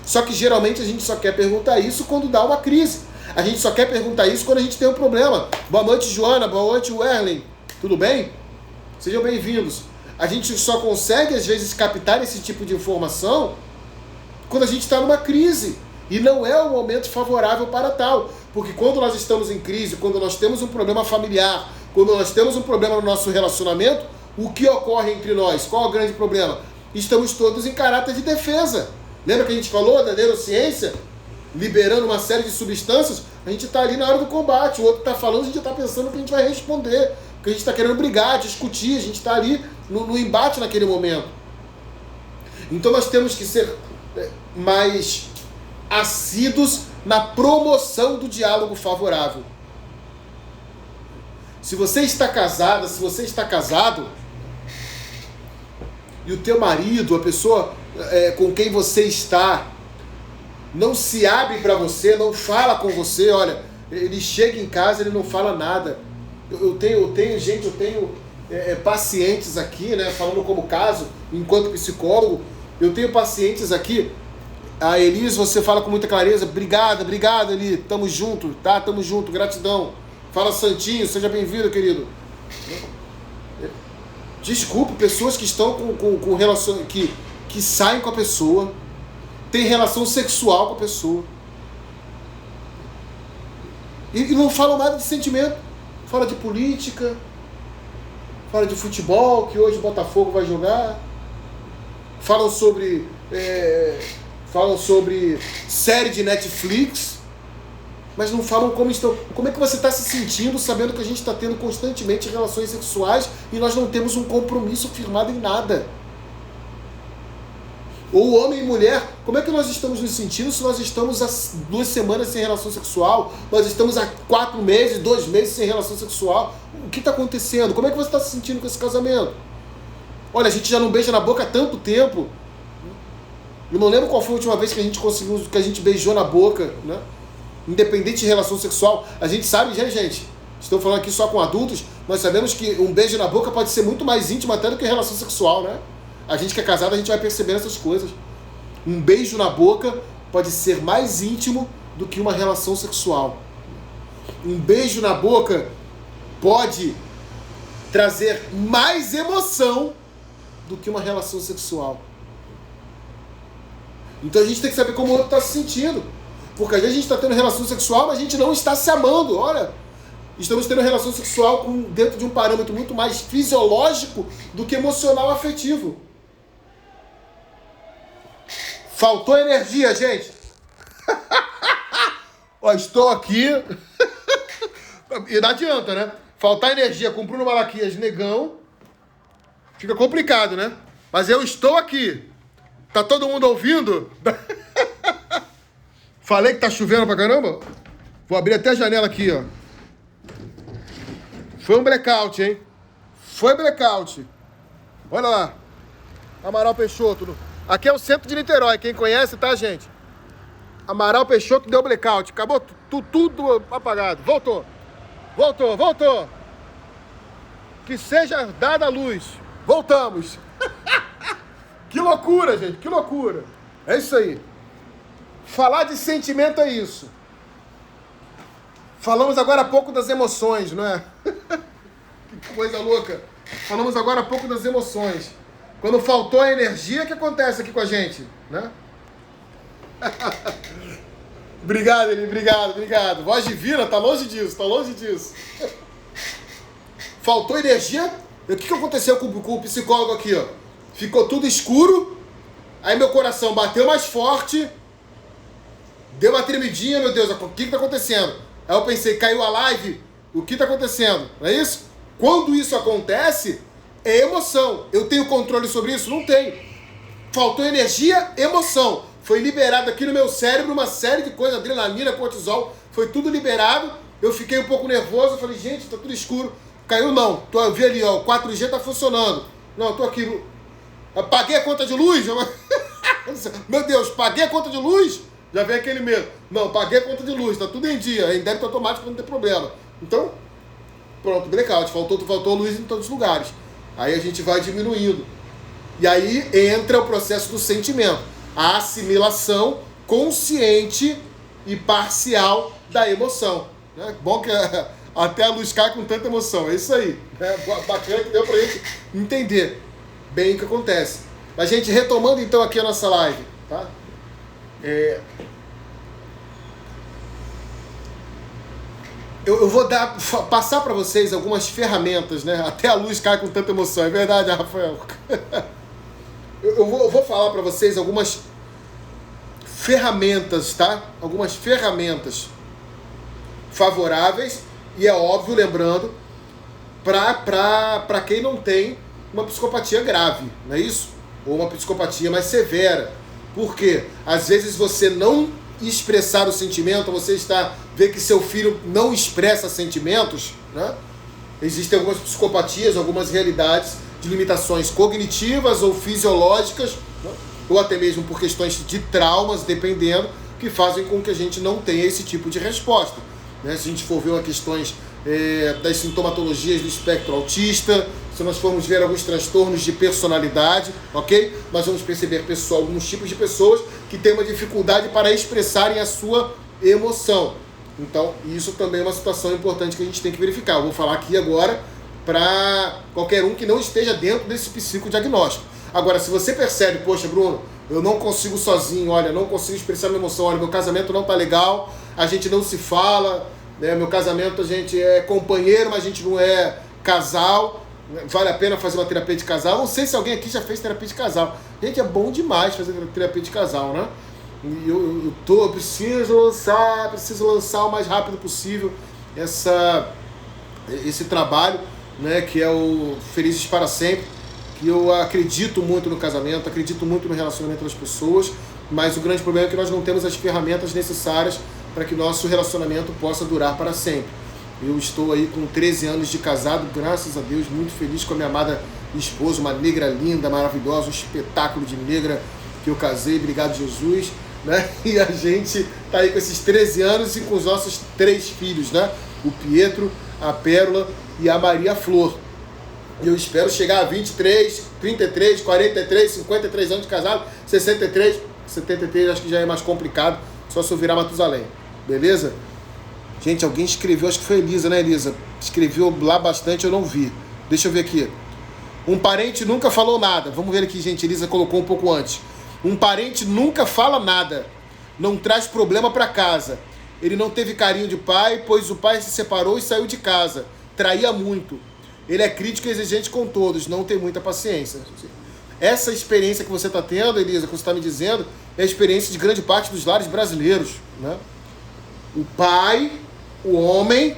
Só que geralmente a gente só quer perguntar isso quando dá uma crise. A gente só quer perguntar isso quando a gente tem um problema. Boa noite, Joana. Boa noite, Werlen. Tudo bem? Sejam bem-vindos. A gente só consegue, às vezes, captar esse tipo de informação quando a gente está numa crise. E não é o momento favorável para tal. Porque quando nós estamos em crise, quando nós temos um problema familiar, quando nós temos um problema no nosso relacionamento, o que ocorre entre nós? Qual é o grande problema? Estamos todos em caráter de defesa. Lembra que a gente falou da neurociência? Liberando uma série de substâncias, a gente está ali na hora do combate. O outro está falando, a gente está pensando que a gente vai responder. Porque a gente está querendo brigar, discutir, a gente está ali no embate naquele momento. Então nós temos que ser mais assíduos na promoção do diálogo favorável. Se você está casada, se você está casado, e o teu marido, a pessoa com quem você está, não se abre para você, não fala com você, olha, ele chega em casa, ele não fala nada. Eu tenho pacientes aqui, né, falando como caso, enquanto psicólogo, eu tenho pacientes aqui. A Elis, você fala com muita clareza, obrigado, Eli, tamo junto, tá? Tamo junto, gratidão. Fala Santinho, seja bem-vindo, querido. Desculpe, pessoas que estão com relação. Que saem com a pessoa, tem relação sexual com a pessoa. E não falam nada de sentimento. Fala de política, fala de futebol, que hoje o Botafogo vai jogar. Falam sobre série de Netflix, mas não falam como é que você está se sentindo sabendo que a gente está tendo constantemente relações sexuais e nós não temos um compromisso firmado em nada. Ou homem e mulher, como é que nós estamos nos sentindo se nós estamos há 2 semanas sem relação sexual, nós estamos há 4 meses, 2 meses sem relação sexual? O que está acontecendo? Como é que você está se sentindo com esse casamento? Olha, a gente já não beija na boca há tanto tempo. Eu não lembro qual foi a última vez que a gente beijou na boca, né? Independente de relação sexual. A gente sabe, gente, estou falando aqui só com adultos, nós sabemos que um beijo na boca pode ser muito mais íntimo até do que relação sexual, né? A gente que é casado, a gente vai percebendo essas coisas. Um beijo na boca pode ser mais íntimo do que uma relação sexual. Um beijo na boca pode trazer mais emoção do que uma relação sexual. Então a gente tem que saber como o outro está se sentindo. Porque às vezes a gente está tendo relação sexual, mas a gente não está se amando. Olha, estamos tendo relação sexual dentro de um parâmetro muito mais fisiológico do que emocional afetivo. Faltou energia, gente. Ó, estou aqui. E não adianta, né? Faltar energia com Bruno Malaquias, negão. Fica complicado, né? Mas eu estou aqui. Tá todo mundo ouvindo? Falei que tá chovendo pra caramba? Vou abrir até a janela aqui, ó. Foi um blackout, hein? Foi blackout. Olha lá. Amaral Peixoto. Aqui é o centro de Niterói. Quem conhece, tá, gente? Amaral Peixoto deu blackout. Acabou tudo apagado. Voltou. Que seja dada a luz. Voltamos. Que loucura, gente. Que loucura. É isso aí. Falar de sentimento é isso. Falamos agora há pouco das emoções, não é? Que coisa louca. Falamos agora há pouco das emoções. Quando faltou a energia, o que acontece aqui com a gente, né? Obrigado, Eli, obrigado. Voz divina, tá longe disso. Faltou energia, o que aconteceu com o psicólogo aqui, ó? Ficou tudo escuro, aí meu coração bateu mais forte, deu uma tremidinha, meu Deus, o que tá acontecendo? Aí eu pensei, caiu a live, o que tá acontecendo? Não é isso? Quando isso acontece, é emoção. Eu tenho controle sobre isso? Não tenho. Faltou energia, emoção. Foi liberado aqui no meu cérebro uma série de coisas, adrenalina, cortisol, foi tudo liberado. Eu fiquei um pouco nervoso, eu falei, gente, tá tudo escuro. Caiu não, eu vi ali, ó, o 4G tá funcionando. Não, tô aqui. Paguei a conta de luz? Meu Deus, paguei a conta de luz? Já vem aquele medo. Não, paguei a conta de luz, tá tudo em dia, em débito automático não tem problema. Então, pronto, blackout, faltou luz em todos os lugares. Aí a gente vai diminuindo. E aí entra o processo do sentimento. A assimilação consciente e parcial da emoção. É bom que até a luz cai com tanta emoção. É isso aí. É bacana que deu pra gente entender bem o que acontece. A gente retomando então aqui a nossa live. Tá? Eu vou passar para vocês algumas ferramentas, né? Até a luz cai com tanta emoção, é verdade, Rafael? Eu vou falar para vocês algumas ferramentas, tá? Algumas ferramentas favoráveis, e é óbvio, lembrando, para quem não tem uma psicopatia grave, não é isso? Ou uma psicopatia mais severa. Por quê? Às vezes você não expressar o sentimento, você vê que seu filho não expressa sentimentos, né? Existem algumas psicopatias, algumas realidades de limitações cognitivas ou fisiológicas, né? Ou até mesmo por questões de traumas, dependendo, que fazem com que a gente não tenha esse tipo de resposta, né? Se a gente for ver questões das sintomatologias do espectro autista, se nós formos ver alguns transtornos de personalidade, ok? Nós vamos perceber alguns tipos de pessoas que têm uma dificuldade para expressarem a sua emoção. Então, isso também é uma situação importante que a gente tem que verificar. Eu vou falar aqui agora para qualquer um que não esteja dentro desse psicodiagnóstico. Agora, se você percebe, poxa, Bruno, eu não consigo sozinho, olha, não consigo expressar minha emoção, olha, meu casamento não tá legal, a gente não se fala, né, meu casamento a gente é companheiro, mas a gente não é casal, vale a pena fazer uma terapia de casal? Não sei se alguém aqui já fez terapia de casal. Gente, é bom demais fazer terapia de casal, né? E eu preciso lançar o mais rápido possível esse trabalho, né, que é o Felizes para Sempre, que eu acredito muito no casamento, acredito muito no relacionamento das pessoas, mas o grande problema é que nós não temos as ferramentas necessárias para que nosso relacionamento possa durar para sempre. Eu estou aí com 13 anos de casado, graças a Deus, muito feliz com a minha amada esposa, uma negra linda, maravilhosa, um espetáculo de negra que eu casei, obrigado Jesus, né? E a gente está aí com esses 13 anos e com os nossos 3 filhos, né? O Pietro, a Pérola e a Maria Flor. Eu espero chegar a 23, 33, 43, 53 anos de casado, 63, 73 acho que já é mais complicado, só se eu virar Matusalém, beleza? Gente, alguém escreveu, acho que foi a Elisa, né, Elisa? Escreveu lá bastante, eu não vi. Deixa eu ver aqui. Um parente nunca falou nada. Vamos ver aqui, gente, Elisa colocou um pouco antes. Um parente nunca fala nada. Não traz problema para casa. Ele não teve carinho de pai, pois o pai se separou e saiu de casa. Traía muito. Ele é crítico e exigente com todos, não tem muita paciência. Essa experiência que você está tendo, Elisa, que você está me dizendo, é a experiência de grande parte dos lares brasileiros, né? O pai, o homem,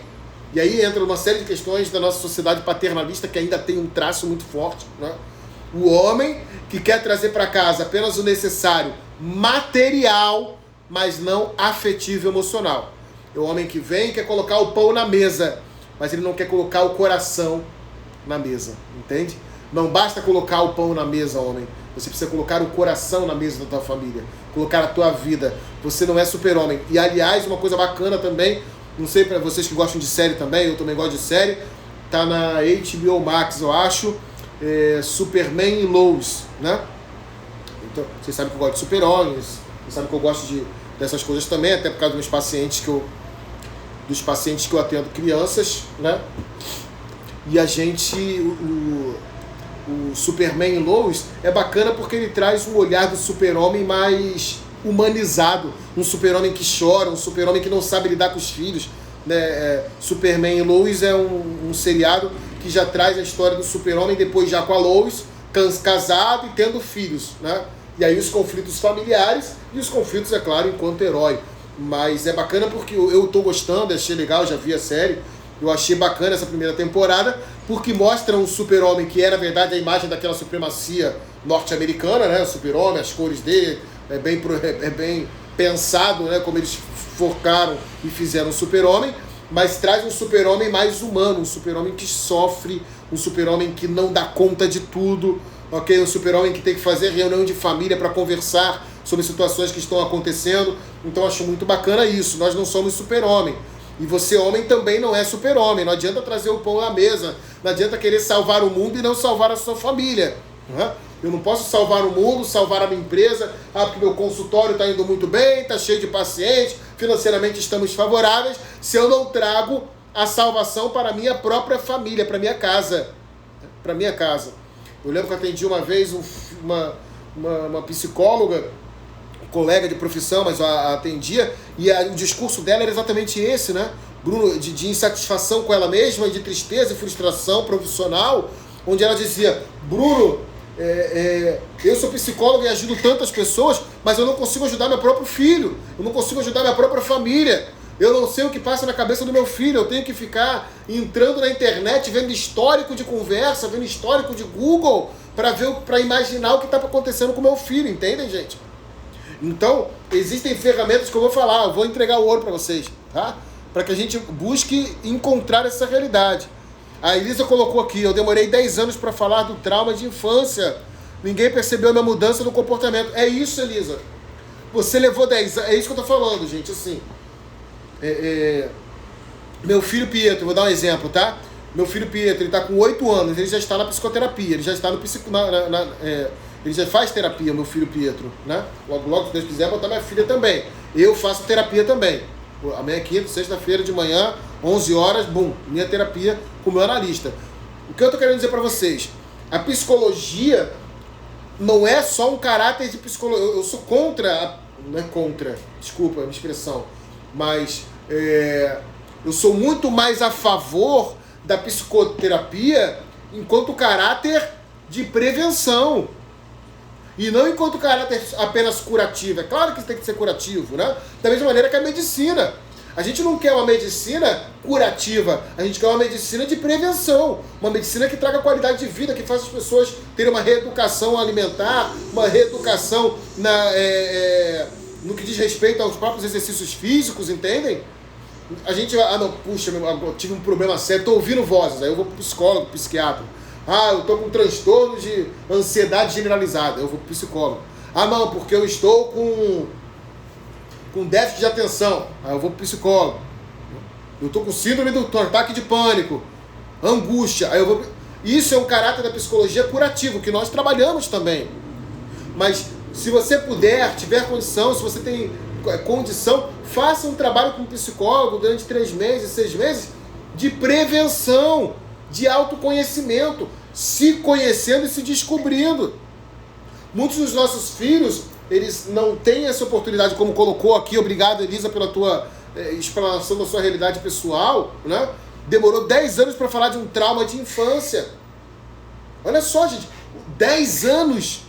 e aí entra uma série de questões da nossa sociedade paternalista que ainda tem um traço muito forte, né? O homem que quer trazer para casa apenas o necessário material, mas não afetivo e emocional. É o homem que vem e quer colocar o pão na mesa, mas ele não quer colocar o coração na mesa, entende? Não basta colocar o pão na mesa, homem. Você precisa colocar o coração na mesa da tua família, colocar a tua vida. Você não é super-homem. E, aliás, uma coisa bacana também, não sei para vocês que gostam de série também, eu também gosto de série, tá na HBO Max, eu acho, Superman e Lois, né? Então, vocês sabem que eu gosto de super-homens, vocês sabem que eu gosto dessas coisas também, até por causa dos pacientes que eu atendo, crianças, né? E a gente, o Superman e Lois é bacana porque ele traz um olhar do super-homem mais humanizado, um super-homem que chora, um super-homem que não sabe lidar com os filhos, né? Superman e Lois é um seriado que já traz a história do super-homem depois já com a Lois, casado e tendo filhos, né? E aí os conflitos familiares e os conflitos, é claro, enquanto herói. Mas é bacana porque eu tô gostando, achei legal, já vi a série. Eu achei bacana essa primeira temporada, porque mostra um super-homem que era, na verdade, a imagem daquela supremacia norte-americana, né? O super-homem, as cores dele, é bem pensado, né? Como eles focaram e fizeram um super-homem, mas traz um super-homem mais humano, um super-homem que sofre, um super-homem que não dá conta de tudo, ok? Um super-homem que tem que fazer reunião de família para conversar sobre situações que estão acontecendo. Então, acho muito bacana isso. Nós não somos super-homem. E você, homem, também não é super-homem. Não adianta trazer o pão na mesa. Não adianta querer salvar o mundo e não salvar a sua família. Né? Eu não posso salvar o mundo, salvar a minha empresa. Porque meu consultório está indo muito bem, está cheio de pacientes, financeiramente estamos favoráveis, se eu não trago a salvação para a minha própria família, para a minha casa. Para a minha casa. Eu lembro que eu atendi uma vez uma psicóloga, colega de profissão, mas a atendia, e o discurso dela era exatamente esse, né? Bruno, de insatisfação com ela mesma, de tristeza e frustração profissional, onde ela dizia: Bruno, eu sou psicólogo e ajudo tantas pessoas, mas eu não consigo ajudar meu próprio filho, eu não consigo ajudar minha própria família, eu não sei o que passa na cabeça do meu filho, eu tenho que ficar entrando na internet, vendo histórico de conversa, vendo histórico de Google, para imaginar o que está acontecendo com o meu filho, entendem, gente? Então, existem ferramentas que eu vou falar, eu vou entregar o ouro para vocês, tá? Para que a gente busque encontrar essa realidade. A Elisa colocou aqui: eu demorei 10 anos para falar do trauma de infância. Ninguém percebeu a minha mudança no comportamento. É isso, Elisa. Você levou 10 anos. É isso que eu tô falando, gente. Assim, meu filho Pietro, vou dar um exemplo, tá? Meu filho Pietro, ele tá com 8 anos, ele já está na psicoterapia, ele já está no ele já faz terapia, meu filho Pietro, né? Logo, se Deus quiser, botar minha filha também. Eu faço terapia também. Amanhã é quinta, sexta-feira de manhã, 11 horas, bum, minha terapia com o meu analista. que eu estou querendo dizer para vocês? A psicologia não é só um caráter de psicologia. Eu sou contra, não é contra, desculpa a minha expressão, mas eu sou muito mais a favor da psicoterapia enquanto caráter de prevenção. E não enquanto caráter apenas curativo. É claro que tem que ser curativo, né? Da mesma maneira que a medicina. A gente não quer uma medicina curativa, a gente quer uma medicina de prevenção. Uma medicina que traga qualidade de vida, que faça as pessoas terem uma reeducação alimentar, uma reeducação no que diz respeito aos próprios exercícios físicos, entendem? A gente, eu tive um problema sério, estou ouvindo vozes, aí eu vou pro psicólogo, pro psiquiatra. Eu estou com transtorno de ansiedade generalizada, eu vou pro psicólogo. Não, porque eu estou com déficit de atenção, aí eu vou pro psicólogo. Eu estou com síndrome do ataque de pânico, angústia, aí eu vou... Isso é um caráter da psicologia curativo, que nós trabalhamos também. Mas se você puder, tiver condição, se você tem condição, faça um trabalho com um psicólogo durante 3 meses, 6 meses, de prevenção, de autoconhecimento, se conhecendo e se descobrindo. Muitos dos nossos filhos, eles não têm essa oportunidade, como colocou aqui, obrigado Elisa pela tua explanação da sua realidade pessoal, né? Demorou 10 anos para falar de um trauma de infância. Olha só, gente, 10 anos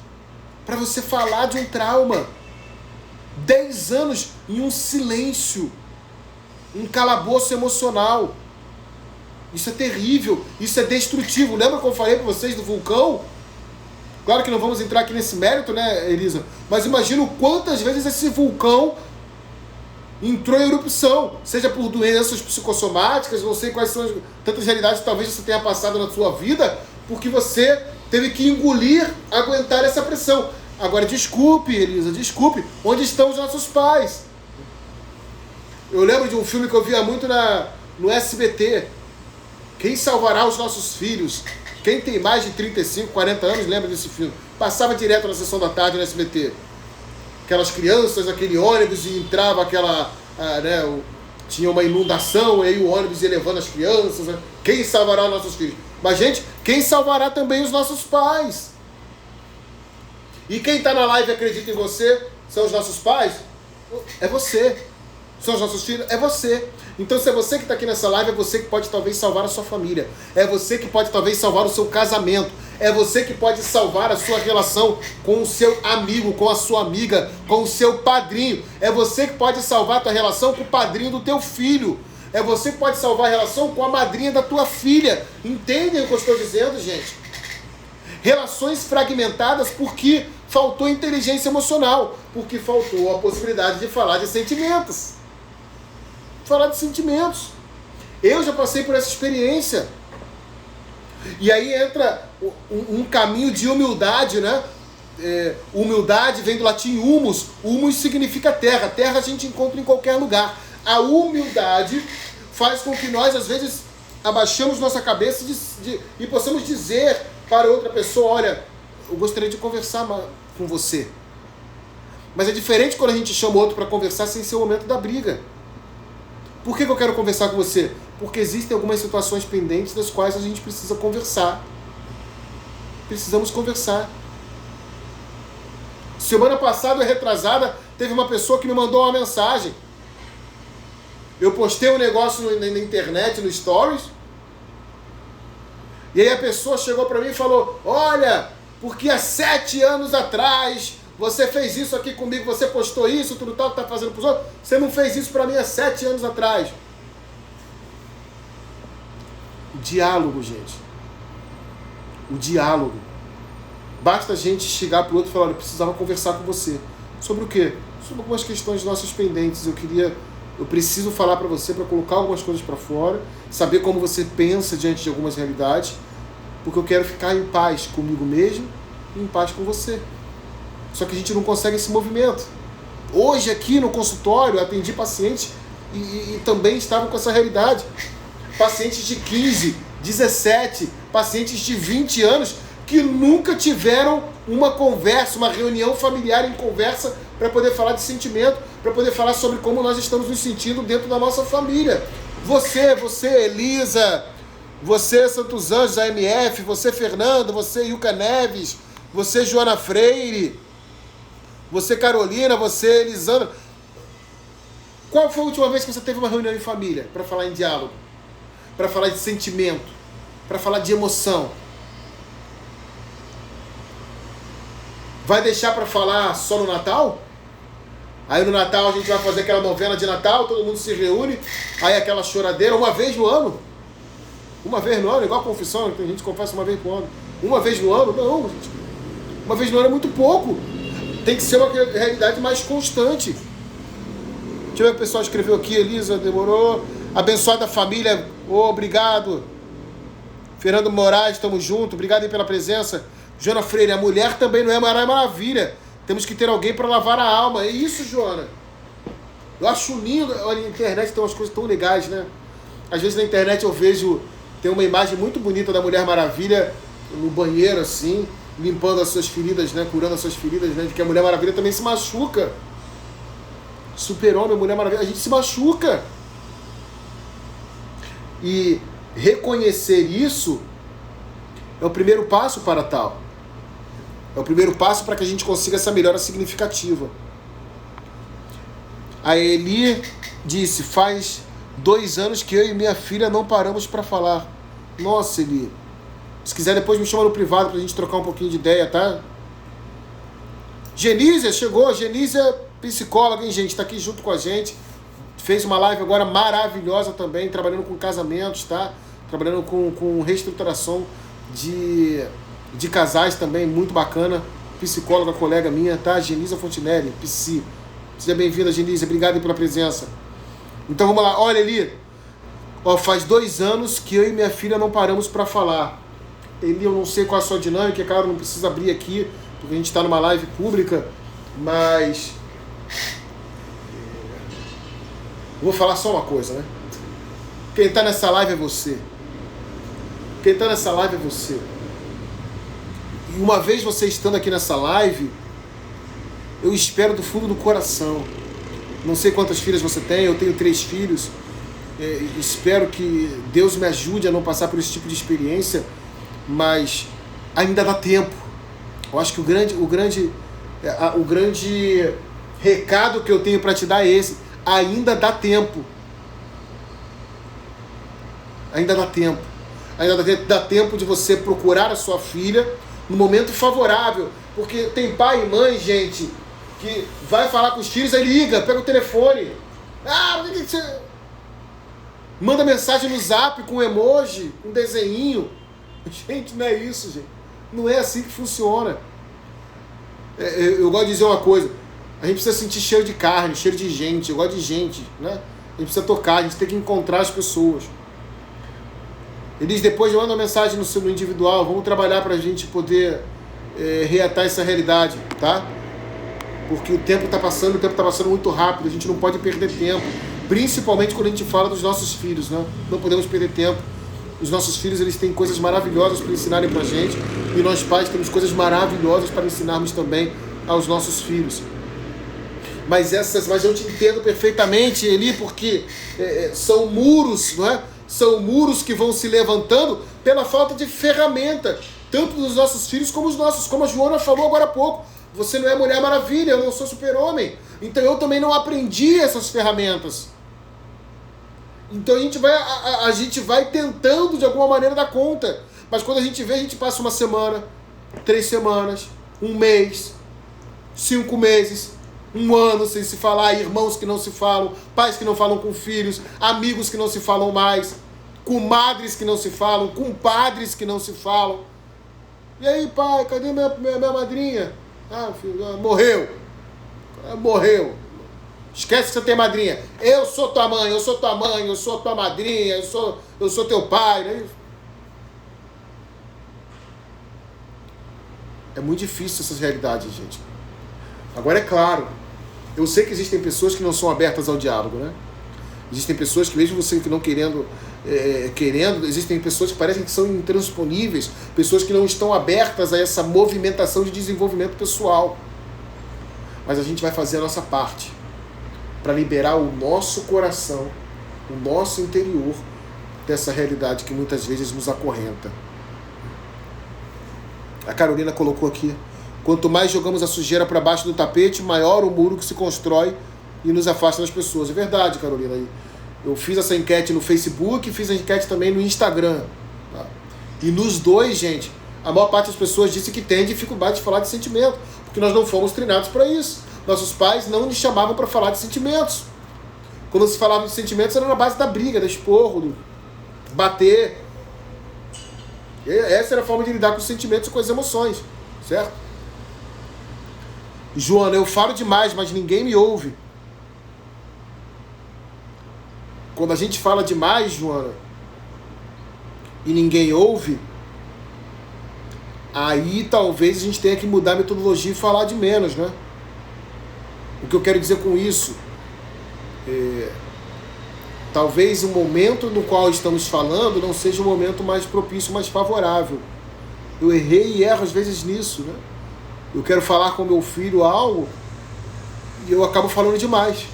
para você falar de um trauma. 10 anos em um silêncio, um calabouço emocional. Isso é terrível, isso é destrutivo. Lembra que eu falei para vocês do vulcão? Claro que não vamos entrar aqui nesse mérito, né, Elisa? Mas imagina quantas vezes esse vulcão entrou em erupção, seja por doenças psicossomáticas, não sei quais são tantas realidades que talvez você tenha passado na sua vida, porque você teve que engolir, aguentar essa pressão. Agora, desculpe, Elisa, desculpe, onde estão os nossos pais? Eu lembro de um filme que eu via muito no SBT, Quem Salvará os Nossos Filhos? Quem tem mais de 35, 40 anos lembra desse filme? Passava direto na sessão da tarde no SBT. Aquelas crianças, aquele ônibus e entrava tinha uma inundação, e aí o ônibus ia levando as crianças. Né? Quem salvará os nossos filhos? Mas, gente, quem salvará também os nossos pais? E quem está na live e acredita em você são os nossos pais? É você. São os nossos filhos? É você. Então, se é você que está aqui nessa live, é você que pode talvez salvar a sua família. É você que pode talvez salvar o seu casamento. É você que pode salvar a sua relação com o seu amigo, com a sua amiga, com o seu padrinho. É você que pode salvar a tua relação com o padrinho do teu filho. É você que pode salvar a relação com a madrinha da tua filha. Entendem o que eu estou dizendo, gente? Relações fragmentadas porque faltou inteligência emocional, porque faltou a possibilidade de falar de sentimentos. Falar de sentimentos. Eu já passei por essa experiência. E aí entra um caminho de humildade, né? Humildade vem do latim humus. Humus significa terra. Terra a gente encontra em qualquer lugar. A humildade faz com que nós, às vezes, abaixemos nossa cabeça e possamos dizer para outra pessoa, olha, eu gostaria de conversar com você. Mas é diferente quando a gente chama o outro para conversar sem ser o momento da briga. Por que eu quero conversar com você? Porque existem algumas situações pendentes das quais a gente precisa conversar. Precisamos conversar. Semana passada, retrasada, teve uma pessoa que me mandou uma mensagem. Eu postei um negócio na internet, no Stories. E aí a pessoa chegou para mim e falou, olha, porque há 7 anos atrás você fez isso aqui comigo, você postou isso, tudo tal que tá fazendo pros outros, você não fez isso para mim há 7 anos atrás. O diálogo, gente. O diálogo. Basta a gente chegar pro outro e falar, olha, eu precisava conversar com você. Sobre o quê? Sobre algumas questões nossas pendentes. Eu preciso falar para você, para colocar algumas coisas para fora, saber como você pensa diante de algumas realidades, porque eu quero ficar em paz comigo mesmo e em paz com você. Só que a gente não consegue esse movimento. Hoje aqui no consultório eu atendi pacientes e também estavam com essa realidade. Pacientes de 15, 17, pacientes de 20 anos que nunca tiveram uma conversa, uma reunião familiar em conversa para poder falar de sentimento, para poder falar sobre como nós estamos nos sentindo dentro da nossa família. Você, Elisa, você, Santos Anjos, AMF, você, Fernando, você, Ilka Neves, você, Joana Freire, você, Carolina, você, Elisandra. Qual foi a última vez que você teve uma reunião em família para falar em diálogo? Para falar de sentimento? Para falar de emoção? Vai deixar para falar só no Natal? Aí no Natal a gente vai fazer aquela novena de Natal, todo mundo se reúne, aí aquela choradeira uma vez no ano. Uma vez no ano, igual a confissão, a gente confessa uma vez no ano. Uma vez no ano? Não, gente. Uma vez no ano é muito pouco. Tem que ser uma realidade mais constante. Deixa eu ver o que o pessoal escreveu aqui. Elisa, demorou. Abençoada família, obrigado. Fernando Moraes, estamos juntos. Obrigado aí pela presença. Joana Freire, a mulher também não é maravilha. Temos que ter alguém para lavar a alma. É isso, Joana. Eu acho lindo. Olha, na internet tem umas coisas tão legais, né? Às vezes na internet eu vejo... Tem uma imagem muito bonita da Mulher Maravilha no banheiro, assim, limpando as suas feridas, né? Curando as suas feridas, né? De que a Mulher Maravilha também se machuca. Super-Homem, Mulher Maravilha, a gente se machuca. E reconhecer isso é o primeiro passo para tal. É o primeiro passo para que a gente consiga essa melhora significativa. A Eli disse, faz 2 anos que eu e minha filha não paramos para falar. Nossa, Eli. Se quiser depois me chama no privado pra gente trocar um pouquinho de ideia, tá? Genísia chegou. Genísia, psicóloga, hein, gente? Tá aqui junto com a gente. Fez uma live agora maravilhosa também, trabalhando com casamentos, tá? Trabalhando com reestruturação de casais também, muito bacana. Psicóloga, colega minha, tá? Genísia Fontinelli, psi. Seja bem-vinda, Genísia. Obrigado aí pela presença. Então vamos lá. Olha, Eli. Ó, faz 2 anos que eu e minha filha não paramos para falar. Eli, eu não sei qual é a sua dinâmica, é claro, não precisa abrir aqui, porque a gente está numa live pública, mas... Vou falar só uma coisa, né? Quem está nessa live é você. Quem está nessa live é você. E uma vez você estando aqui nessa live, eu espero do fundo do coração. Não sei quantas filhas você tem, eu tenho 3 filhos. Espero que Deus me ajude a não passar por esse tipo de experiência, mas ainda dá tempo. Eu acho que o grande recado que eu tenho para te dar é esse. Ainda dá tempo. Ainda dá tempo. Ainda dá tempo de você procurar a sua filha no momento favorável. Porque tem pai e mãe, gente, que vai falar com os filhos, aí liga, pega o telefone. Ah, o que você... Manda mensagem no zap com emoji, com desenho. Gente, não é isso, gente. Não é assim que funciona. Eu gosto de dizer uma coisa. A gente precisa sentir cheiro de carne, cheiro de gente. Eu gosto de gente, né? A gente precisa tocar, a gente tem que encontrar as pessoas. Eles depois mandam uma mensagem no individual. Vamos trabalhar para a gente poder reatar essa realidade, tá? Porque o tempo está passando muito rápido. A gente não pode perder tempo. Principalmente quando a gente fala dos nossos filhos, né? Não podemos perder tempo. Os nossos filhos, eles têm coisas maravilhosas para ensinarem para a gente. E nós pais temos coisas maravilhosas para ensinarmos também aos nossos filhos. Mas eu te entendo perfeitamente, Eli, porque são muros, não é? São muros que vão se levantando pela falta de ferramenta, tanto dos nossos filhos como os nossos. Como a Joana falou agora há pouco, você não é Mulher Maravilha, eu não sou Super-Homem. Então eu também não aprendi essas ferramentas. Então a gente vai tentando de alguma maneira dar conta. Mas quando a gente vê, a gente passa 1 semana, 3 semanas, 1 mês, 5 meses, 1 ano sem se falar, irmãos que não se falam, pais que não falam com filhos, amigos que não se falam mais, comadres que não se falam, compadres que não se falam. E aí, pai, cadê minha madrinha? Ah, filho, morreu. Morreu. Esquece que você tem madrinha. Eu sou tua mãe, eu sou tua mãe, eu sou tua madrinha, eu sou teu pai. Né? É muito difícil essas realidades, gente. Agora é claro, eu sei que existem pessoas que não são abertas ao diálogo, né? Existem pessoas que mesmo você que não querendo, existem pessoas que parecem que são intransponíveis, pessoas que não estão abertas a essa movimentação de desenvolvimento pessoal. Mas a gente vai fazer a nossa parte para liberar o nosso coração, o nosso interior, dessa realidade que muitas vezes nos acorrenta. A Carolina colocou aqui: quanto mais jogamos a sujeira para baixo do tapete, maior o muro que se constrói e nos afasta das pessoas. É verdade, Carolina. Eu fiz essa enquete no Facebook, fiz a enquete também no Instagram. Tá? E nos dois, gente, a maior parte das pessoas disse que tem dificuldade de falar de sentimento, porque nós não fomos treinados para isso. Nossos pais não nos chamavam para falar de sentimentos. Quando se falava de sentimentos era na base da briga, do esporro, do bater. Essa era a forma de lidar com os sentimentos e com as emoções, certo? Joana, eu falo demais, mas ninguém me ouve. Quando a gente fala demais, Joana, e ninguém ouve, aí talvez a gente tenha que mudar a metodologia e falar de menos, né? O que eu quero dizer com isso? Talvez o momento no qual estamos falando não seja o momento mais propício, mais favorável. Eu errei e erro às vezes nisso, né? Eu quero falar com meu filho algo e eu acabo falando demais.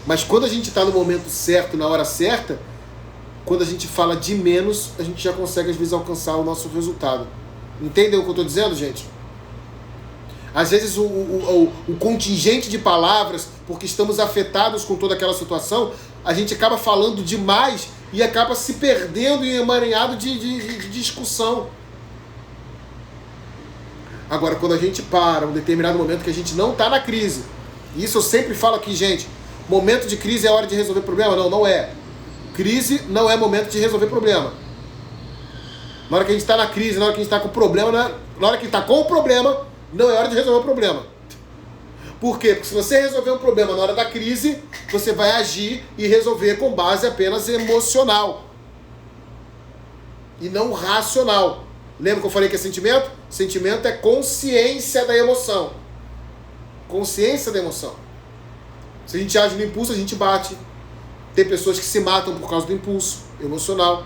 Mas quando a gente está no momento certo, na hora certa, quando a gente fala de menos, a gente já consegue às vezes alcançar o nosso resultado. Entendem o que eu estou dizendo, gente? Às vezes o contingente de palavras, porque estamos afetados com toda aquela situação, a gente acaba falando demais e acaba se perdendo em emaranhado de discussão. Agora, quando a gente para um determinado momento que a gente não está na crise, e isso eu sempre falo aqui, gente, momento de crise é hora de resolver problema? Não, não é. Crise não é momento de resolver problema. Na hora que a gente está na crise, na hora que a gente está com problema, na hora que está com o problema, não é hora de resolver o problema. Por quê? Porque se você resolver um problema na hora da crise, você vai agir e resolver com base apenas emocional. E não racional. Lembra que eu falei que é sentimento? Sentimento é consciência da emoção. Consciência da emoção. Se a gente age no impulso, a gente bate. Tem pessoas que se matam por causa do impulso emocional.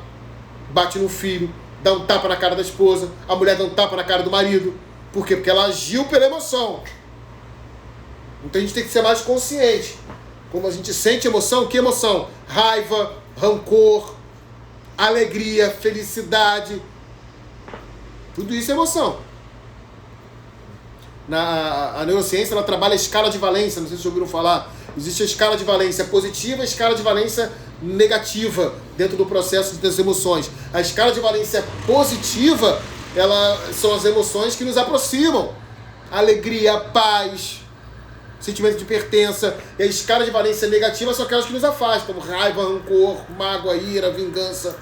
Bate no filho, dá um tapa na cara da esposa, a mulher dá um tapa na cara do marido. Por quê? Porque ela agiu pela emoção. Então a gente tem que ser mais consciente. Quando a gente sente emoção, que emoção? Raiva, rancor, alegria, felicidade. Tudo isso é emoção. A neurociência ela trabalha a escala de valência, não sei se vocês ouviram falar. Existe a escala de valência positiva e a escala de valência negativa dentro do processo das emoções. A escala de valência positiva, são as emoções que nos aproximam. Alegria, paz, sentimento de pertença. E a escala de valência negativa são aquelas que nos afastam. Raiva, rancor, mágoa, ira, vingança.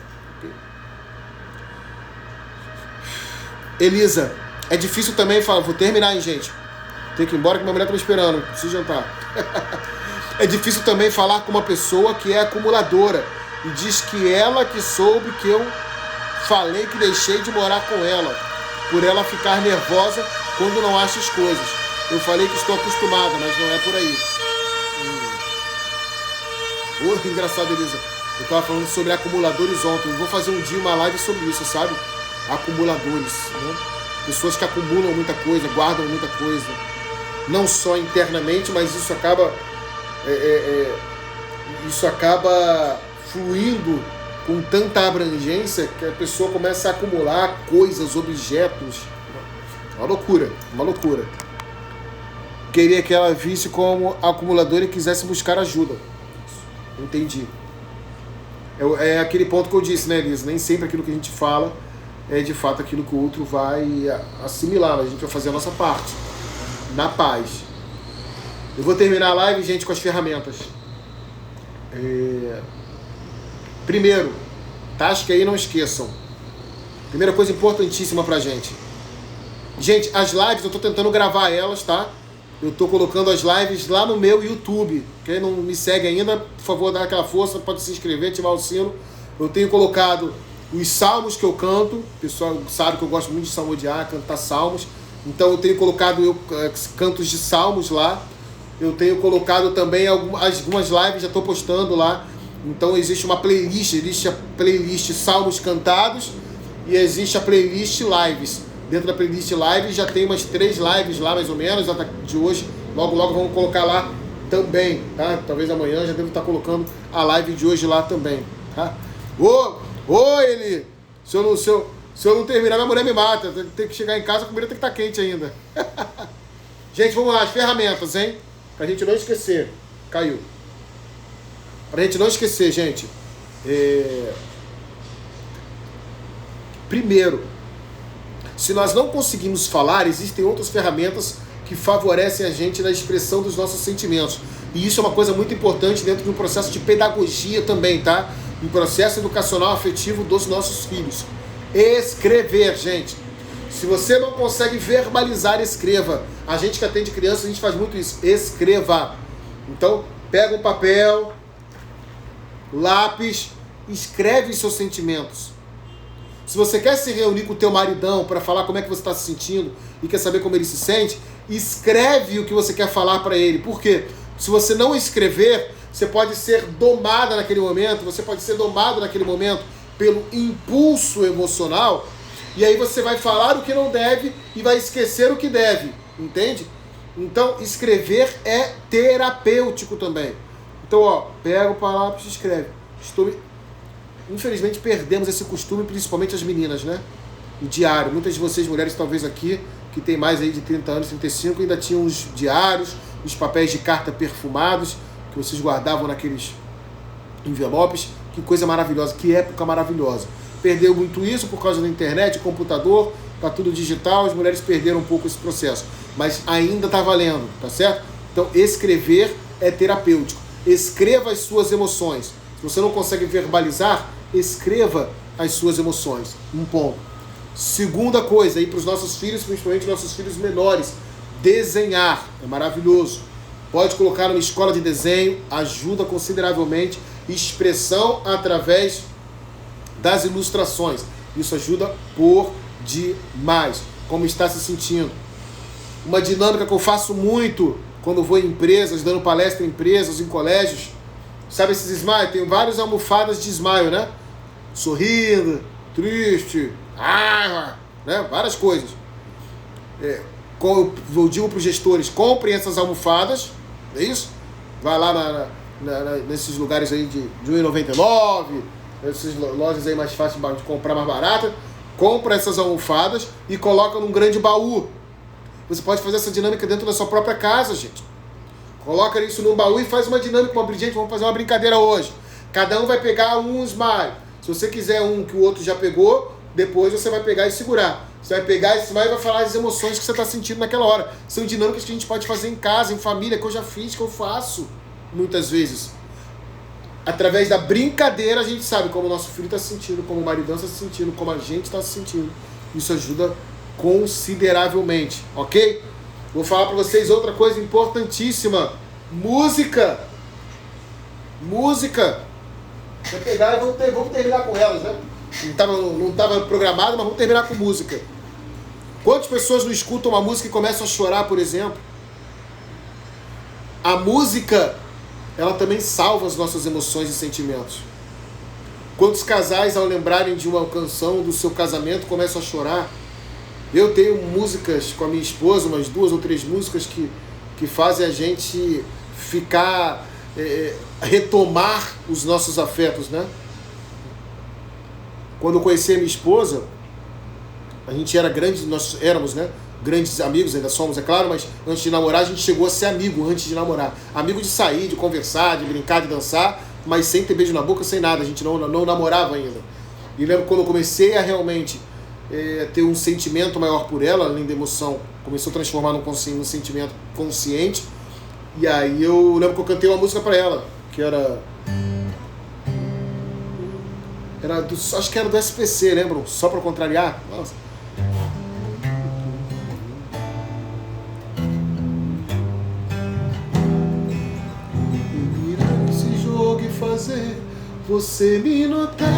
Elisa, é difícil também falar. Vou terminar, hein, gente. Tenho que ir embora que minha mulher está me esperando. Preciso jantar. É difícil também falar com uma pessoa que é acumuladora e diz que ela que soube que eu falei que deixei de morar com ela, por ela ficar nervosa quando não acha as coisas. Eu falei que estou acostumada, mas não é por aí. Que engraçado, Elisa. Eu estava falando sobre acumuladores ontem. Eu vou fazer um dia uma live sobre isso, sabe? Acumuladores, né? Pessoas que acumulam muita coisa, guardam muita coisa. Não só internamente, mas isso acaba fluindo com tanta abrangência que a pessoa começa a acumular coisas, objetos. Uma loucura, uma loucura. Queria que ela visse como acumuladora e quisesse buscar ajuda. Entendi. É aquele ponto que eu disse, né, Elisa? Nem sempre aquilo que a gente fala é de fato aquilo que o outro vai assimilar, mas a gente vai fazer a nossa parte. Na paz. Eu vou terminar a live, gente, com as ferramentas. Primeiro, tasca aí, não esqueçam. Primeira coisa importantíssima pra gente. Gente, as lives, eu tô tentando gravar elas, tá? Eu tô colocando as lives lá no meu YouTube. Quem não me segue ainda, por favor, dá aquela força, pode se inscrever, ativar o sino. Eu tenho colocado os salmos que eu canto. O pessoal sabe que eu gosto muito de salmodiar, cantar salmos. Então eu tenho colocado cantos de salmos lá. Eu tenho colocado também algumas lives, já estou postando lá. Então existe uma playlist, existe a playlist Salmos Cantados e existe a playlist Lives. Dentro da playlist Lives já tem umas 3 lives lá, mais ou menos, de hoje. Logo, logo vamos colocar lá também, tá? Talvez amanhã já devo estar colocando a live de hoje lá também. Tá? Ô, Eli, se eu não terminar, minha mulher me mata. Tem que chegar em casa, a comida tem que estar quente ainda. Gente, vamos lá, as ferramentas, hein? Pra gente não esquecer. Caiu. Pra gente não esquecer, gente. Primeiro, se nós não conseguimos falar, existem outras ferramentas que favorecem a gente na expressão dos nossos sentimentos. E isso é uma coisa muito importante dentro de um processo de pedagogia também, tá? Um processo educacional afetivo dos nossos filhos. Escrever, gente. Se você não consegue verbalizar, escreva. A gente que atende criança, a gente faz muito isso. Escreva. Então, pega um papel, lápis, escreve os seus sentimentos. Se você quer se reunir com o teu maridão para falar como é que você está se sentindo e quer saber como ele se sente, escreve o que você quer falar para ele. Por quê? Se você não escrever, você pode ser domada naquele momento, você pode ser domado naquele momento pelo impulso emocional, e aí você vai falar o que não deve e vai esquecer o que deve, entende? Então, escrever é terapêutico também. Então, ó, pega o lápis e escreve. Infelizmente, perdemos esse costume, principalmente as meninas, né? O diário. Muitas de vocês, mulheres, talvez aqui, que tem mais aí de 30 anos, 35, ainda tinham os diários, os papéis de carta perfumados, que vocês guardavam naqueles envelopes. Que coisa maravilhosa, que época maravilhosa. Perdeu muito isso por causa da internet, computador, tá tudo digital, as mulheres perderam um pouco esse processo. Mas ainda tá valendo, tá certo? Então, escrever é terapêutico. Escreva as suas emoções. Se você não consegue verbalizar, escreva as suas emoções. Um ponto. Segunda coisa, aí para os nossos filhos, principalmente nossos filhos menores, desenhar. É maravilhoso. Pode colocar numa escola de desenho, ajuda consideravelmente. Expressão através das ilustrações. Isso ajuda por demais. Como está se sentindo? Uma dinâmica que eu faço muito quando vou em empresas, dando palestra em empresas, em colégios. Sabe esses smile? Tem várias almofadas de smile, né? Sorrindo, triste, né? Várias coisas. Eu digo para os gestores, comprem essas almofadas, é isso? Vai lá nesses lugares aí de R$1,99, essas lojas aí mais fáceis de comprar, mais barata. Compra essas almofadas e coloca num grande baú. Você pode fazer essa dinâmica dentro da sua própria casa, gente. Coloca isso num baú e faz uma dinâmica. Gente, vamos fazer uma brincadeira hoje. Cada um vai pegar um smile. Se você quiser um que o outro já pegou, depois você vai pegar e segurar. Você vai pegar esse smile e vai falar as emoções que você está sentindo naquela hora. São dinâmicas que a gente pode fazer em casa, em família, que eu já fiz, que eu faço muitas vezes. Através da brincadeira a gente sabe como o nosso filho está se sentindo, como o maridão está se sentindo, como a gente está se sentindo. Isso ajuda consideravelmente, ok? Vou falar para vocês outra coisa importantíssima. Música. Música. Vou pegar e vamos terminar com elas, né? Não estava programado, mas vamos terminar com música. Quantas pessoas não escutam uma música e começam a chorar, por exemplo? A música, ela também salva as nossas emoções e sentimentos. Quantos casais, ao lembrarem de uma canção do seu casamento, começam a chorar? Eu tenho músicas com a minha esposa, umas 2 ou 3 músicas que fazem a gente ficar, retomar os nossos afetos, né? Quando eu conheci a minha esposa, a gente era nós éramos, né, grandes amigos, ainda somos, é claro, mas antes de namorar a gente chegou a ser amigo antes de namorar. Amigo de sair, de conversar, de brincar, de dançar, mas sem ter beijo na boca, sem nada, a gente não namorava ainda. E lembro quando eu comecei a realmente ter um sentimento maior por ela, além da emoção, começou a transformar num sentimento consciente, e aí eu lembro que eu cantei uma música para ela, que acho que era do SPC, lembram? Só para contrariar. Nossa. Virar esse jogo e fazer você me notar.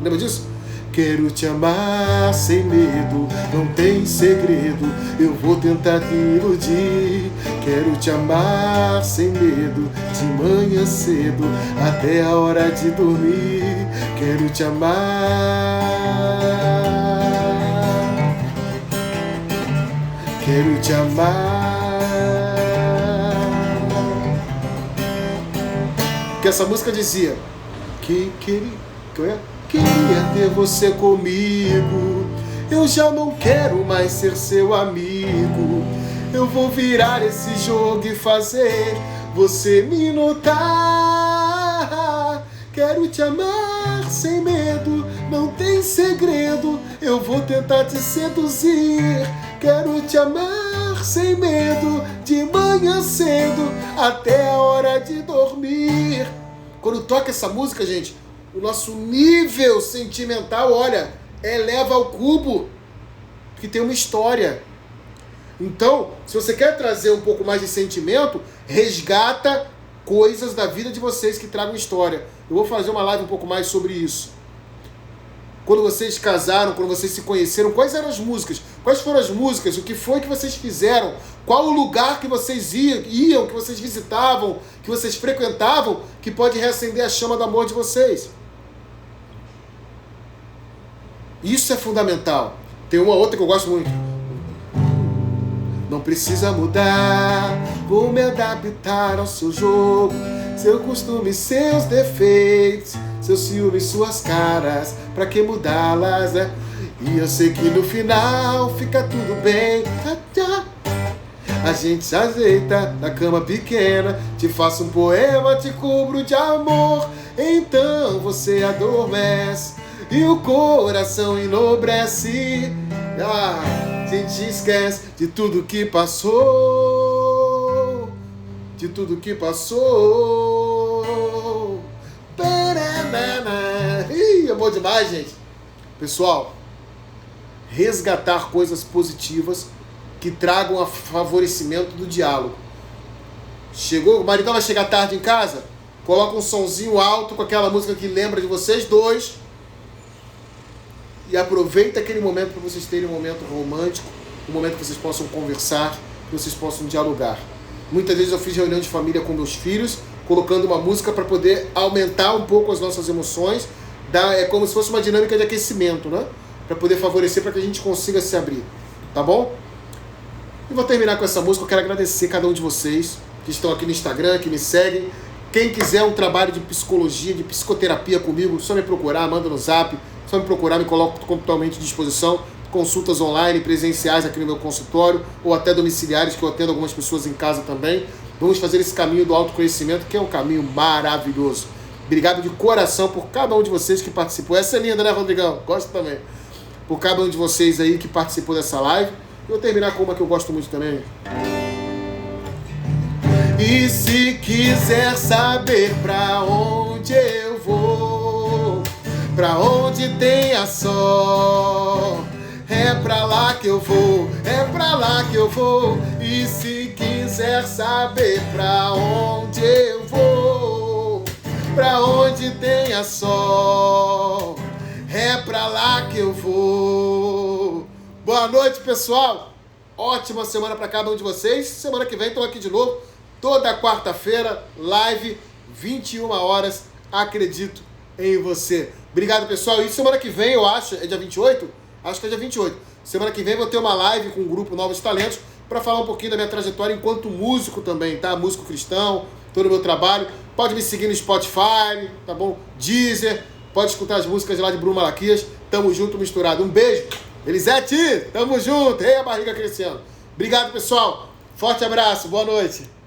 Lembra disso? Quero te amar sem medo, não tem segredo, eu vou tentar te iludir. Quero te amar sem medo, de manhã cedo, até a hora de dormir. Quero te amar. Quero te amar. Que essa música dizia Queria ter você comigo. Eu já não quero mais ser seu amigo. Eu vou virar esse jogo e fazer você me notar. Quero te amar sem medo, não tem segredo. Eu vou tentar te seduzir. Quero te amar sem medo, de manhã cedo até a hora de dormir. Quando toca essa música, gente, o nosso nível sentimental, olha, eleva ao cubo, porque tem uma história. Então, se você quer trazer um pouco mais de sentimento, resgata coisas da vida de vocês que tragam história. Eu vou fazer uma live um pouco mais sobre isso. Quando vocês casaram, quando vocês se conheceram, quais eram as músicas? Quais foram as músicas? O que foi que vocês fizeram? Qual o lugar que vocês iam, que vocês visitavam, que vocês frequentavam, que pode reacender a chama do amor de vocês? Isso é fundamental. Tem uma outra que eu gosto muito. Não precisa mudar, vou me adaptar ao seu jogo, seu costume, seus defeitos, seus ciúmes, suas caras, pra que mudá-las, né? E eu sei que no final fica tudo bem. A gente se ajeita na cama pequena, te faço um poema, te cubro de amor. Então você adormece e o coração enobrece. A gente esquece de tudo que passou, de tudo que passou. Ih, é bom demais, gente. Pessoal, resgatar coisas positivas que tragam a favorecimento do diálogo. Chegou, o maridão vai chegar tarde em casa? Coloca um sonzinho alto com aquela música que lembra de vocês dois. E aproveita aquele momento para vocês terem um momento romântico, um momento que vocês possam conversar, que vocês possam dialogar. Muitas vezes eu fiz reunião de família com meus filhos, colocando uma música para poder aumentar um pouco as nossas emoções. É como se fosse uma dinâmica de aquecimento, né? Para poder favorecer, para que a gente consiga se abrir. Tá bom? E vou terminar com essa música. Eu quero agradecer cada um de vocês que estão aqui no Instagram, que me seguem. Quem quiser um trabalho de psicologia, de psicoterapia comigo, só me procurar, manda no zap. Só me procurar, me coloco totalmente à disposição. Consultas online, presenciais aqui no meu consultório, ou até domiciliares, que eu atendo algumas pessoas em casa também. Vamos fazer esse caminho do autoconhecimento, que é um caminho maravilhoso. Obrigado de coração por cada um de vocês que participou. Essa é linda, né, Rodrigão? Gosto também. Por cada um de vocês aí que participou dessa live. Eu vou terminar com uma que eu gosto muito também. E se quiser saber pra onde eu vou, pra onde tem a sol, é pra lá que eu vou, é pra lá que eu vou. E se quiser saber pra onde eu vou, pra onde tem a sol, é pra lá que eu vou. Boa noite, pessoal. Ótima semana pra cada um de vocês. Semana que vem estou aqui de novo, toda quarta-feira, live, 21 horas. Acredito em você. Obrigado, pessoal. E semana que vem, eu acho, é dia 28? Acho que é dia 28. Semana que vem vou ter uma live com o grupo Novos Talentos para falar um pouquinho da minha trajetória enquanto músico também, tá? Músico cristão, todo o meu trabalho. Pode me seguir no Spotify, tá bom? Deezer, pode escutar as músicas lá de Bruno Malaquias. Tamo junto, misturado. Um beijo. Elisete, tamo junto. Ei, a barriga crescendo. Obrigado, pessoal. Forte abraço. Boa noite.